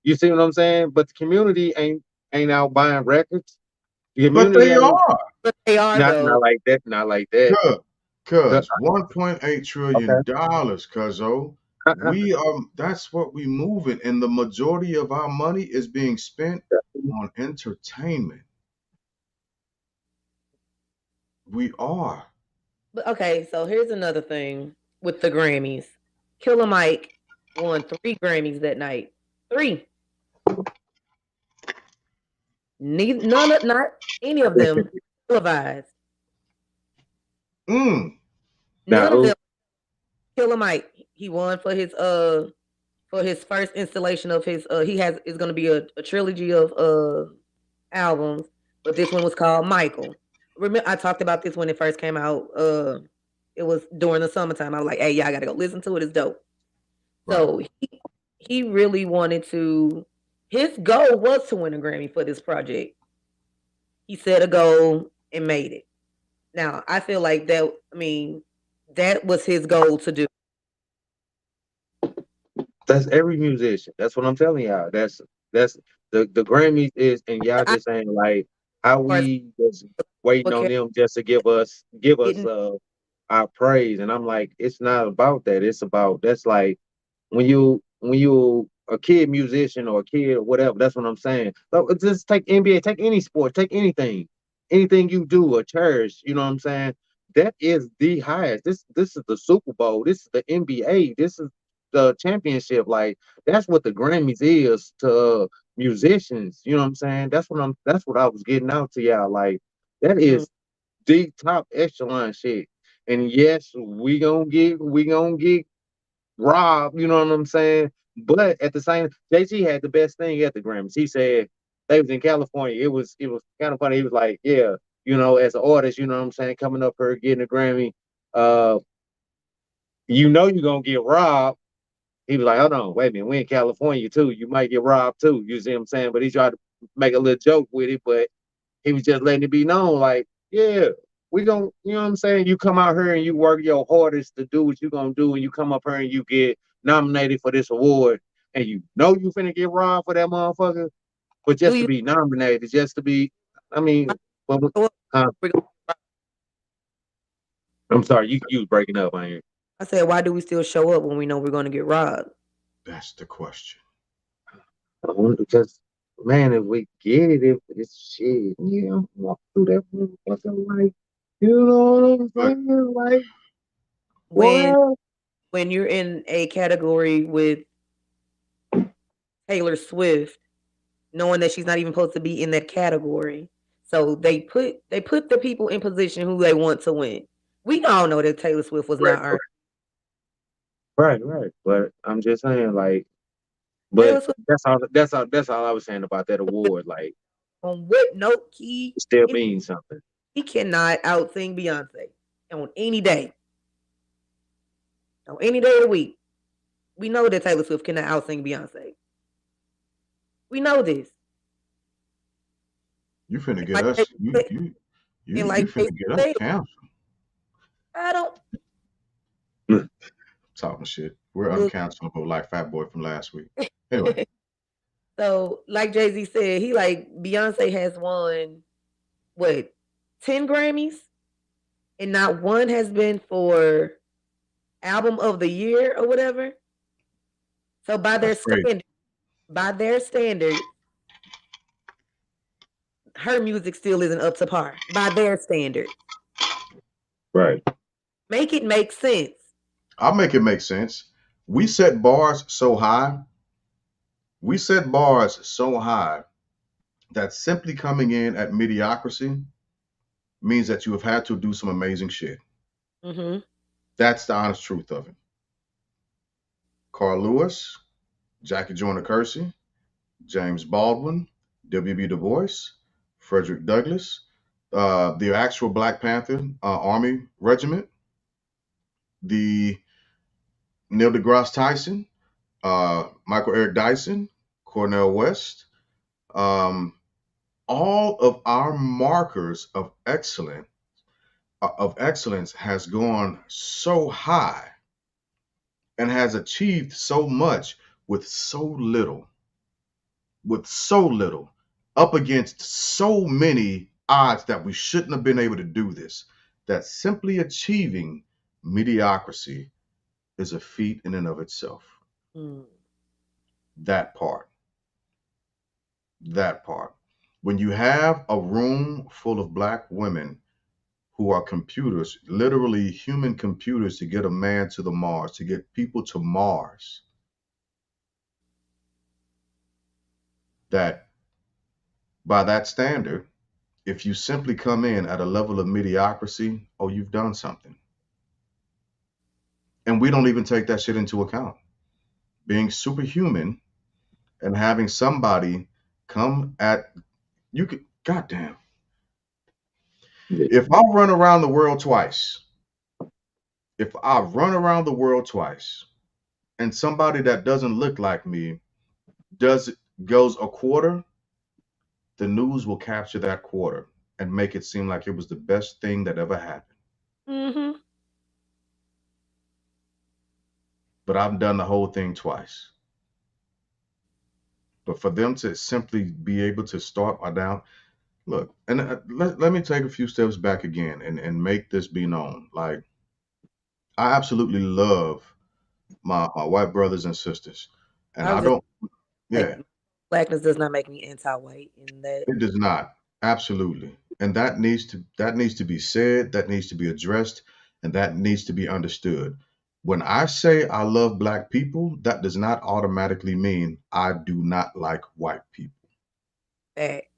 You see what I'm saying? But the community ain't out buying records. The but community they ain't are. but they are not though. like that, not like that. Cuz, Uh, cuz $1.8 Okay. trillion, cuzzo. We that's what we moving, and the majority of our money is being spent on entertainment. We are. But okay, so here's another thing with the Grammys. Killer Mike won 3 Grammys that night. 3. Not any of them televised. Mm. Now None of who? them. Killer Mike. He won for his first installation of his he has is going to be a trilogy of albums, but this one was called Michael. Remember I talked about this when it first came out. It was during the summertime. I was like, "Hey, y'all got to go listen to it. It's dope." Right. So he really wanted to. His goal was to win a Grammy for this project. He set a goal and made it. Now I feel like that. I mean, that was his goal to do. That's every musician. That's what I'm telling y'all. That's the Grammys is, and y'all I just saying like how far as we just waiting what on care them just to give us getting our praise, and I'm like, it's not about that. It's about that's like when you a kid musician or a kid or whatever. That's what I'm saying. So just take NBA, take any sport, take anything you do or cherish. You know what I'm saying? That is the highest. This is the Super Bowl. This is the NBA. This is the championship. Like that's what the Grammys is to musicians. You know what I'm saying? That's what I was getting out to y'all. Like that mm, is the top echelon shit. And yes, we gonna get robbed, you know what I'm saying? But at the same, JG had the best thing at the Grammys. He said they was in California. It was kind of funny. He was like, yeah, as an artist, you know what I'm saying, coming up here getting a Grammy, uh, you're gonna get robbed. He was like, hold on, wait a minute, we in California too. You might get robbed too. You see what I'm saying? But he tried to make a little joke with it, but he was just letting it be known, like, yeah, we gonna, you know what I'm saying? You come out here and you work your hardest to do what you gonna do, and you come up here and you get nominated for this award, and you know you finna get robbed for that motherfucker, but do just to you be nominated, just to be, I mean, but, show up? huh? We're gonna- I'm sorry, you was breaking up on here. I said, why do we still show up when we know we're going to get robbed? That's the question. Because man, if we get it, if it's shit, yeah, walk through that motherfucker like, you know what I'm But saying? Like, When what? when you're in a category with Taylor Swift, knowing that she's not even supposed to be in that category, so they put the people in position who they want to win. We all know that Taylor Swift was Right, not earned. right. But I'm just saying, like, but Taylor Swift that's all I was saying about that award. Like, on what note key it still he, means something. he cannot outsing Beyonce on any day, on any day of the week. We know that Taylor Swift cannot outsing Beyonce. We know this. you finna And get like they us. You said, you you and you like they finna get us said, canceled. I don't Talking shit. We're look. uncancelable like Fat Boy from last week. Anyway, So, like Jay Z said, he like Beyonce has won what 10 Grammys, and not one has been for album of the year or whatever. So that's crazy. by their standards, her music still isn't up to par. By their standards, Right. make it make sense. I'll make it make sense. We set bars so high. We set bars so high that simply coming in at mediocrity means that you have had to do some amazing shit. Hmm. That's the honest truth of it. Carl Lewis, Jackie Joyner Kersee, James Baldwin, W.B. Du Bois, Frederick Douglass, the actual Black Panther Army Regiment, the Neil deGrasse Tyson, Michael Eric Dyson, Cornell West, um, all of our markers of excellence has gone so high and has achieved so much with so little, with so little, up against so many odds that we shouldn't have been able to do this, that simply achieving mediocrity is a feat in and of itself. Mm. That part, that part. When you have a room full of black women who are computers, literally human computers to get a man to the Mars, to get people to Mars, that by that standard, if you simply come in at a level of mediocrity, oh, you've done something. And we don't even take that shit into account. Being superhuman and having somebody come at you could goddamn. Yeah. If I run around the world twice, if I run around the world twice and somebody that doesn't look like me does goes a quarter, the news will capture that quarter and make it seem like it was the best thing that ever happened. Hmm. But I've done the whole thing twice. But for them to simply be able to start down, look, and let me take a few steps back again and make this be known. Like, I absolutely love my white brothers and sisters, and I I was just don't, like, yeah, blackness does not make me anti-white, and that it does not. Absolutely. And that needs to be said, that needs to be addressed, and that needs to be understood. When I say I love black people, that does not automatically mean I do not like white people. fact.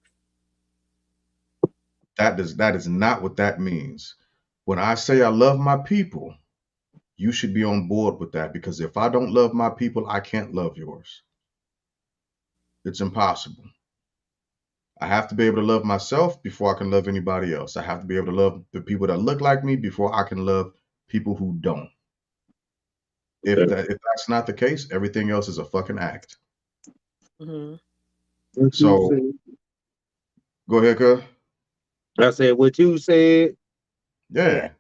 That is not what that means. When I say I love my people, you should be on board with that, because if I don't love my people, I can't love yours. It's impossible. I have to be able to love myself before I can love anybody else. I have to be able to love the people that look like me before I can love people who don't. If Okay. that's not the case, everything else is a fucking act. Hmm. What you So said. go ahead, cuz. I said what you said. Yeah, Yeah.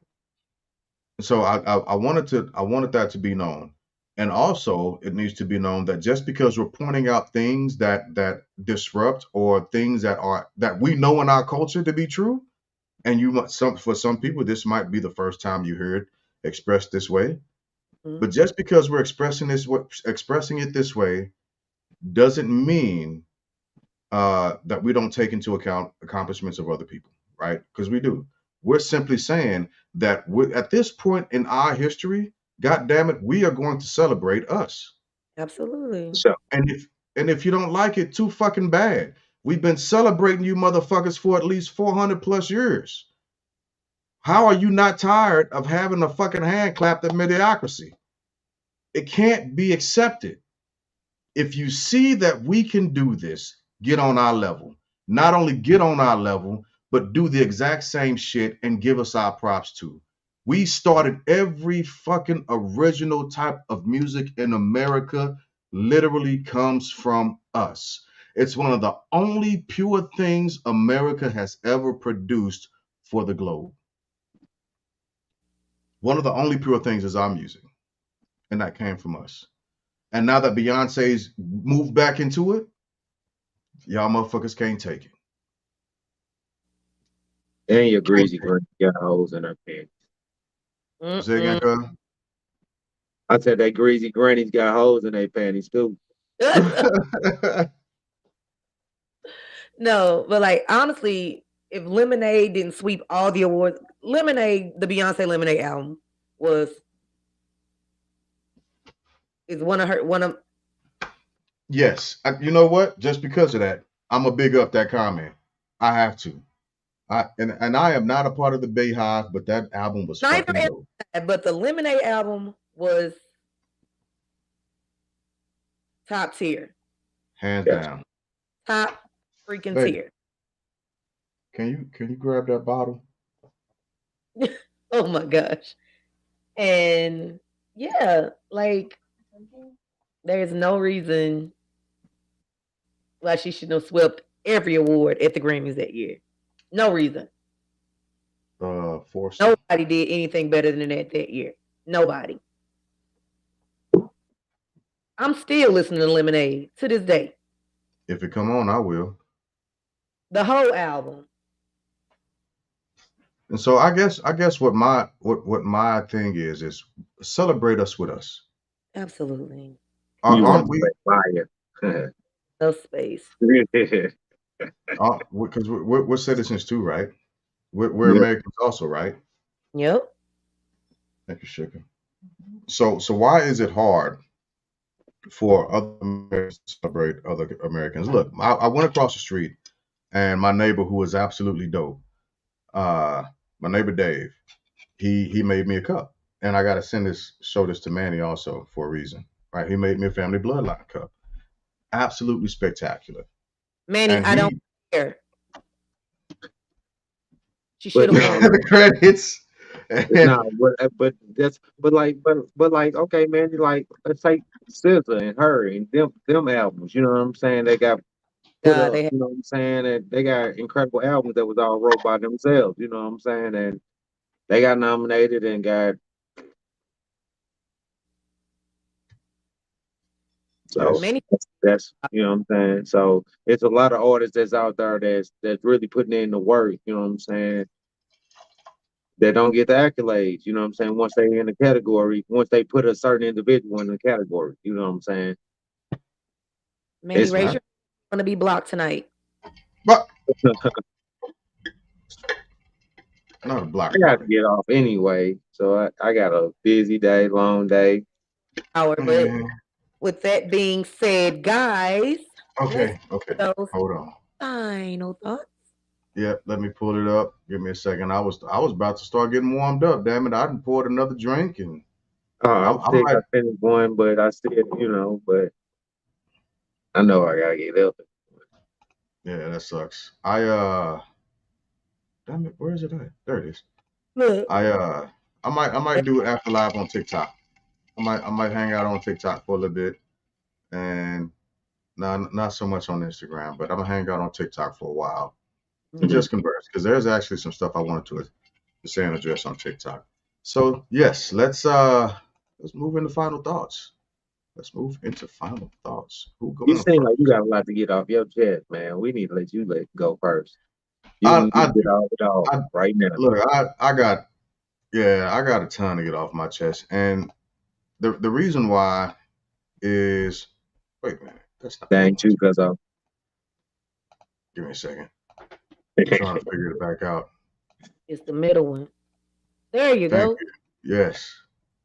So I wanted that to be known. And also it needs to be known that just because we're pointing out things that disrupt, or things that we know in our culture to be true, and for some people this might be the first time you hear it expressed this way. mhm, But just because we're expressing it this way doesn't mean that we don't take into account accomplishments of other people, right? Because we do. We're simply saying that at this point in our history, God damn it, we are going to celebrate us. absolutely. So And if you don't like it, too fucking bad. We've been celebrating you motherfuckers for at least 400 plus years. How are you not tired of having a fucking hand clapped at mediocrity? It can't be accepted. If you see that we can do this, get on our level. Not only get on our level, but do the exact same shit and give us our props too. We started every fucking original type of music in America, literally comes from us. It's one of the only pure things America has ever produced for the globe. One of the only pure things is our music, and that came from us. And now that Beyonce's moved back into it, y'all motherfuckers can't take it. and your Can't greasy take it. granny got holes in her pants. Say again, Mm-mm. cuz. I said that greasy granny's got holes in their panties too. No, but like honestly, if Lemonade didn't sweep all the awards, Lemonade, the Beyonce Lemonade album was is one of Yes. You know what? Just because of that, I'm gonna big up that comment. I have to. And I am not a part of the Bayhive, but that album was neither fucking am dope. I, but the Lemonade album was top tier, Hands Yes. down. top freaking Babe, tier. can you grab that bottle? Oh my gosh. And yeah, like there's no reason why she shouldn't have swept every award at the Grammys that year. No reason. Force it. Nobody did anything better than that year. Nobody. I'm still listening to Lemonade to this day. If it come on, I will. The whole album. And so I guess what my thing is celebrate us with us. Absolutely. You No, Aren't want we? fire. no space. Because we're citizens too, right? We're Yeah. Americans also, right? Yep. Thank you, Sugar. So why is it hard for other Americans to celebrate other Americans? Look, I went across the street, and my neighbor, who was absolutely dope, uh, my neighbor Dave, he made me a cup, and I got to show this to Manny also for a reason, right? He made me a family bloodline cup, absolutely spectacular, Manny, and I don't he care. She should But have no, won. the credits. no, but that's but like okay, man, like let's take SZA and her and them albums. You know what I'm saying? They got put God, up. they had You know what I'm saying? And they got incredible albums that was all wrote by themselves. You know what I'm saying? And they got nominated and got So Yes. Many that's you know what I'm saying. So it's a lot of artists that's out there that's really putting in the work. You know what I'm saying. That don't get the accolades. You know what I'm saying. Once they in the category, once they put a certain individual in the category. You know what I'm saying. Manny, It's raise I, your going to be blocked tonight. but I not a block got to party. get off anyway. So I got a busy day, long day. Hour, but Man. with that being said, guys, let's Okay. Okay. get those Hold on. final thoughts. Yep. Let me pull it up. Give me a second. I was about to start getting warmed up. Damn it! I done poured another drink, and I'm I sick. might. I finished one, but I still, but I know I gotta get up. Yeah, that sucks. Damn it. Where is it at? There it is. Look, I uh. I might do it after live on TikTok. I might hang out on TikTok for a little bit, and not so much on Instagram, but I'm gonna hang out on TikTok for a while and mhm. just converse because there's actually some stuff I wanted to say and address on TikTok. So yes, let's move into final thoughts. Let's move into final thoughts. Who You going seem first? like you got a lot to get off your chest, man. We need to let you go first. I You I get do. all it all I right now. look. I got a ton to get off my chest, and the reason why is wait a minute. That's not That the one. ain't you, cuz Give me a second. I'm trying to figure it back out. It's the middle one. There you Thank go. you. Yes.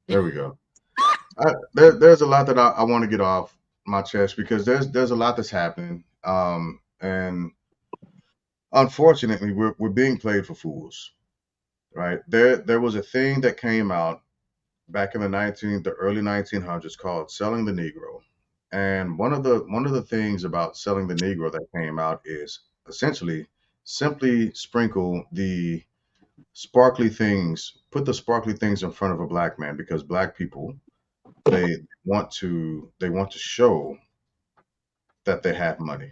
There we go. There's a lot that I want to get off my chest because there's a lot that's happening. And unfortunately, we're being played for fools, right? There was a thing that came out back in the early 1900s called selling the Negro, and one of the things about selling the Negro that came out is essentially simply sprinkle the put the sparkly things in front of a black man because black people they they want to show that they have money.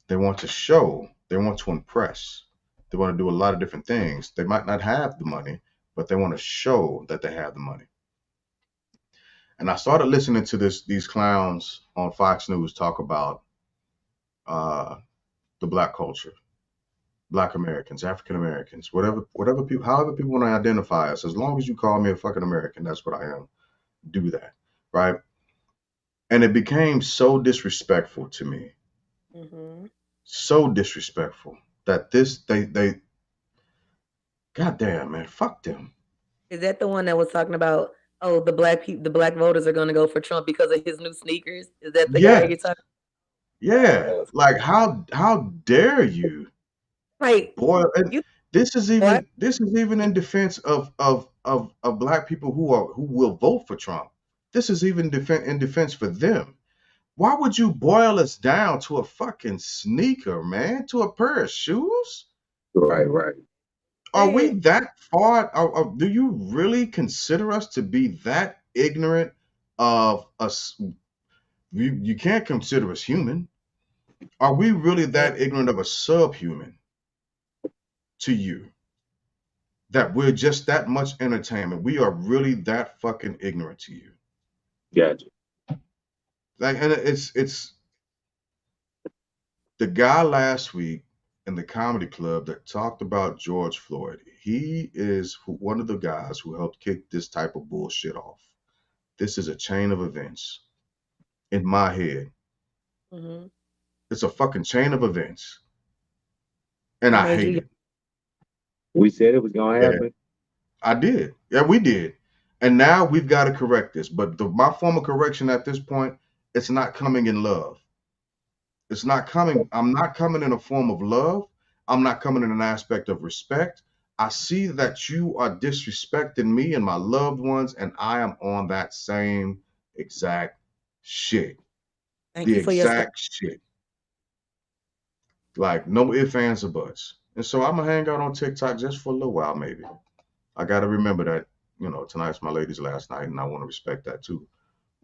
They want to show, they want to impress. They want to do a lot of different things. They might not have the money, but they want to show that they have the money. And I started listening to these clowns on Fox News talk about uh, the black culture, black Americans, African Americans, whatever people, however people want to identify us. As long as you call me a fucking American, that's what I am. Do that, right? And it became so disrespectful to me, Hmm. so disrespectful that they goddamn man, fuck them. Is that the one that was talking about? Oh, the black voters are going to go for Trump because of his new sneakers. Is that the guy Yes, you're talking? Oh, yeah. that was Like how dare you, right. boy? And You what? this is even in defense of black people who will vote for Trump. This is even in defense for them. Why would you boil us down to a fucking sneaker, man? To a pair of shoes? Right, right. Are we Said that far? Do you really consider us to be that ignorant of us? You can't consider us human. Are we really man, that ignorant of a subhuman to you that we're just that much entertainment? We are really that fucking ignorant to you. Gotcha. Like, and it's the guy last week in the comedy club that talked about George Floyd. He is one of the guys who helped kick this type of bullshit off. This is a chain of events in my head. hmm It's a fucking chain of events, and He I made hate you. it. We said it was gonna Yeah, happen. I did. Yeah, we did. And now we've got to correct this. But my form of correction at this point, it's not coming in love. It's not coming. I'm not coming in a form of love. I'm not coming in an aspect of respect. I see that you are disrespecting me and my loved ones, and I am on that same exact shit. Thank The you for your service. exact shit. Like no ifs, ands, or buts. And so I'm gonna hang out on TikTok just for a little while, maybe. I gotta remember that, tonight's my lady's last night, and I want to respect that too.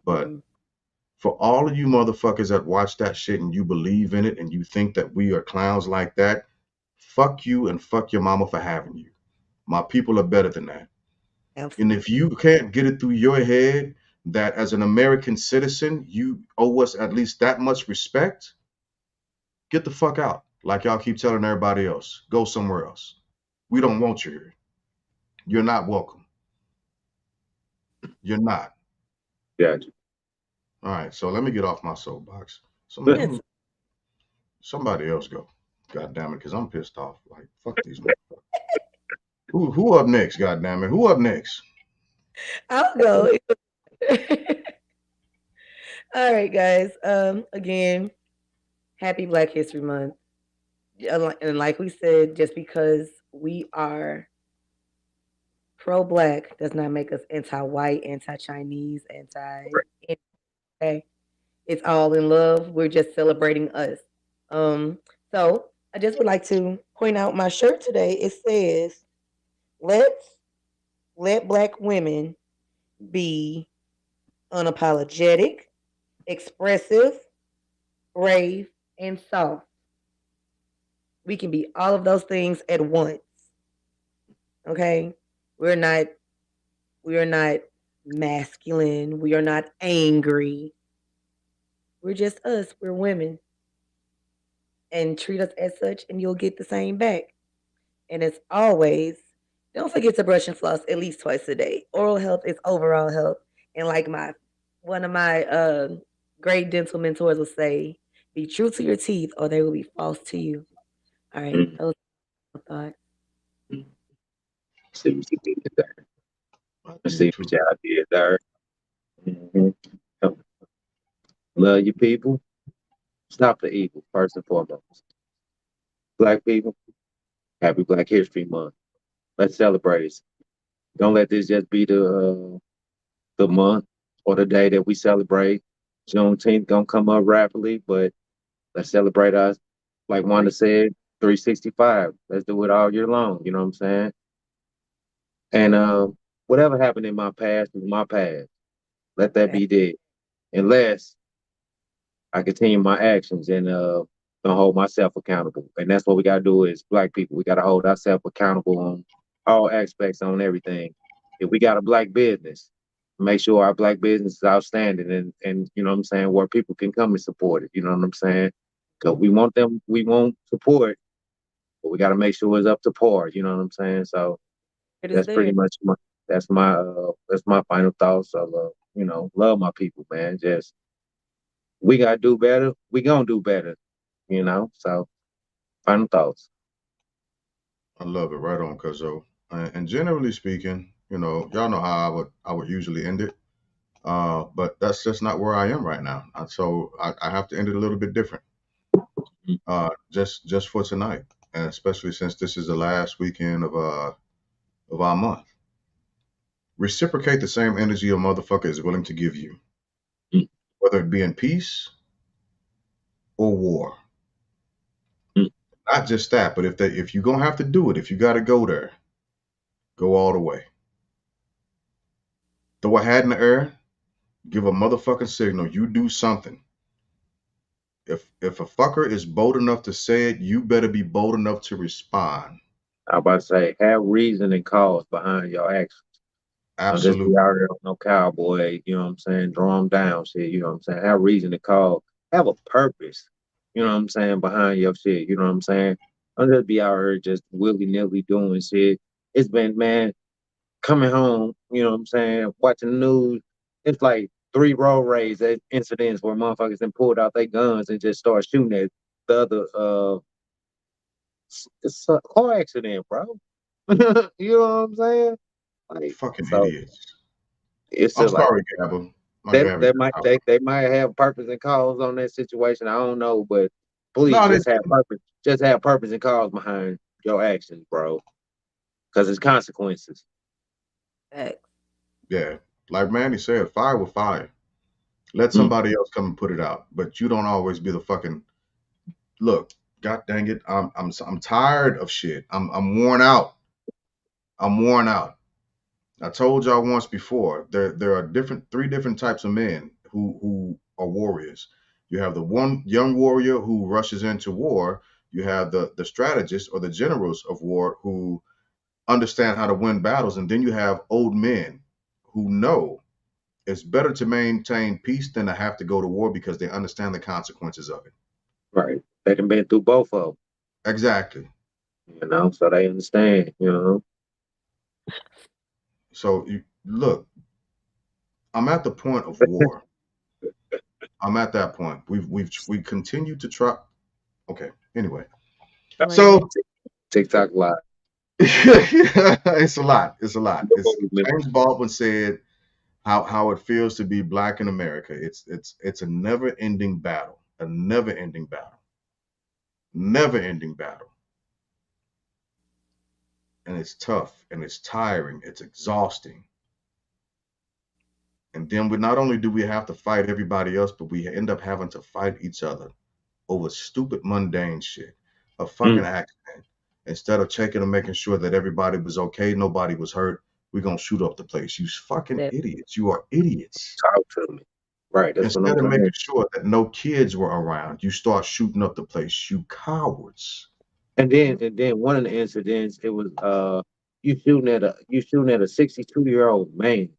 But Mhm. for all of you motherfuckers that watch that shit and you believe in it and you think that we are clowns like that, fuck you and fuck your mama for having you. My people are better than that. And Absolutely. if you can't get it through your head that as an American citizen, you owe us at least that much respect, get the fuck out. Like y'all keep telling everybody else, go somewhere else. We don't want you here. You're not welcome. You're not. Gotcha. All right, so let me get off my soapbox. Somebody, Yes. somebody else go. God damn it, because I'm pissed off. Like, fuck these motherfuckers. Who up next? God damn it. Who up next? I'll go. All right, guys. Again, happy Black History Month. And like we said, just because we are pro-black does not make us anti-white, anti-Chinese, okay. It's all in love. We're just celebrating us. Um, so I just would like to point out my shirt today. It says, "Let's let Black women be unapologetic, expressive, brave, and soft. We can be all of those things at once. Okay, we're not we are not masculine. We are not angry. We're just us. We're women, and treat us as such, and you'll get the same back. And as always, don't forget to brush and floss at least twice a day. Oral health is overall health, and like my one of my great dental mentors will say, "Be true to your teeth, or they will be false to you." All right, Mm. those are my thoughts. See what you did there. I Let's do see too. what y'all did there. Mhm. Love your people. Stop the evil, first and foremost. Black people, happy Black History Month. Let's celebrate it. Don't let this just be the month or the day that we celebrate. Juneteenth gonna come up rapidly, but let's celebrate us. Like Wanda Three, said, 365. Let's do it all year long. You know what I'm saying? And whatever happened in my past is my past. Let that be dead. Unless I continue my actions and don't hold myself accountable. And that's what we gotta do as Black people. We gotta hold ourselves accountable on all aspects on everything. If we got a Black business, make sure our Black business is outstanding and you know what I'm saying, where people can come and support it. You know what I'm saying? Because we want support, but we gotta make sure it's up to par. You know what I'm saying? So it is that's pretty there. much that's my final thoughts. I love, love my people, man. Just we gotta do better. We gonna do better, So final thoughts. I love it. Right on, Cuzzo. And generally speaking, y'all know how I would usually end it. But that's just not where I am right now. So I have to end it a little bit different. Just for tonight, and especially since this is the last weekend of our month. Reciprocate the same energy a motherfucker is willing to give you, Mm, whether it be in peace or war. mm. Not just that, but if you're gonna have to do it, if you gotta go there, go all the way. Throw a hat in the air, give a motherfucking signal, you do something. If a fucker is bold enough to say it, you better be bold enough to respond. I about to say have reason and cause behind your actions. Don't just be Absolutely. out there with no cowboy. You know what I'm saying? Draw them down, shit. You know what I'm saying? Have reason to call. Have a purpose. You know what I'm saying? Behind your shit. You know what I'm saying? Don't just be out here just willy nilly doing shit. It's been, man, coming home, you know what I'm saying, watching the news, it's like three road rage incidents where motherfuckers then pulled out their guns and just start shooting at the other it's a car accident, bro. You know what I'm saying? Like Fucking so idiots. it's I'm just like sorry, Gabba. My they Gabby they just might out. they might have purpose and cause on that situation. I don't know, but please No, they just have didn't. purpose. Just have purpose and cause behind your actions, bro. Because it's consequences. Facts. Yeah. Like Manny said, fire with fire. Let Mm. somebody else come and put it out. But you don't always be the fucking look. God dang it, I'm tired of shit. I'm worn out. I'm worn out. I told y'all once before. There are three different types of men who are warriors. You have the one young warrior who rushes into war. You have the strategists or the generals of war who understand how to win battles, and then you have old men who know it's better to maintain peace than to have to go to war because they understand the consequences of it. Right. They done been through both of Exactly. them, so they understand. So you look, I'm at the point of war. I'm at that point. We continue to try. Okay. Anyway, Like, so TikTok live. it's a lot. It's a lot. It's James Baldwin said how it feels to be black in America. It's a never-ending battle. A never-ending battle. Never-ending battle. And it's tough and it's tiring. It's exhausting. And then we not only do we have to fight everybody else, but we end up having to fight each other over stupid, mundane shit. A fucking accident. Instead of checking and making sure that everybody was okay, nobody was hurt, we're gonna shoot up the place. You fucking that idiots. You are idiots. Talk to me. Right. That's what Instead of I'm making saying. sure that no kids were around, you start shooting up the place. You cowards. And then one of the incidents, it was you shooting at a 62-year-old man.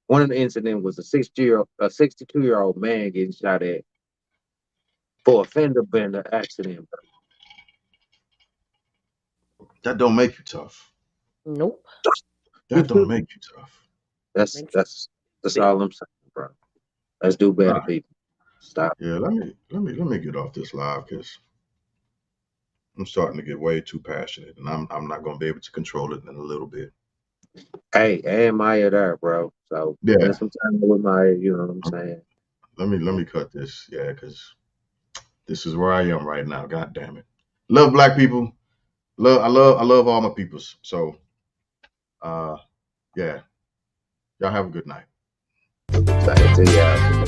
One of the incidents was a 62-year-old man getting shot at for a fender bender accident. That don't make you tough. nope. That don't make you tough. That's Makes that's that's all I'm saying, bro. Let's do All better, right. people. Stop. Yeah, let me get off this live because I'm starting to get way too passionate, and I'm not gonna be able to control it in a little bit. Hey, and Maya there, bro. So Yeah, spend some time with Maya. You know what I'm saying? let me cut this. Yeah, because this is where I am right now. God damn it. Love black people. I love all my peoples. So yeah. Y'all have a good night. Say it to y'all.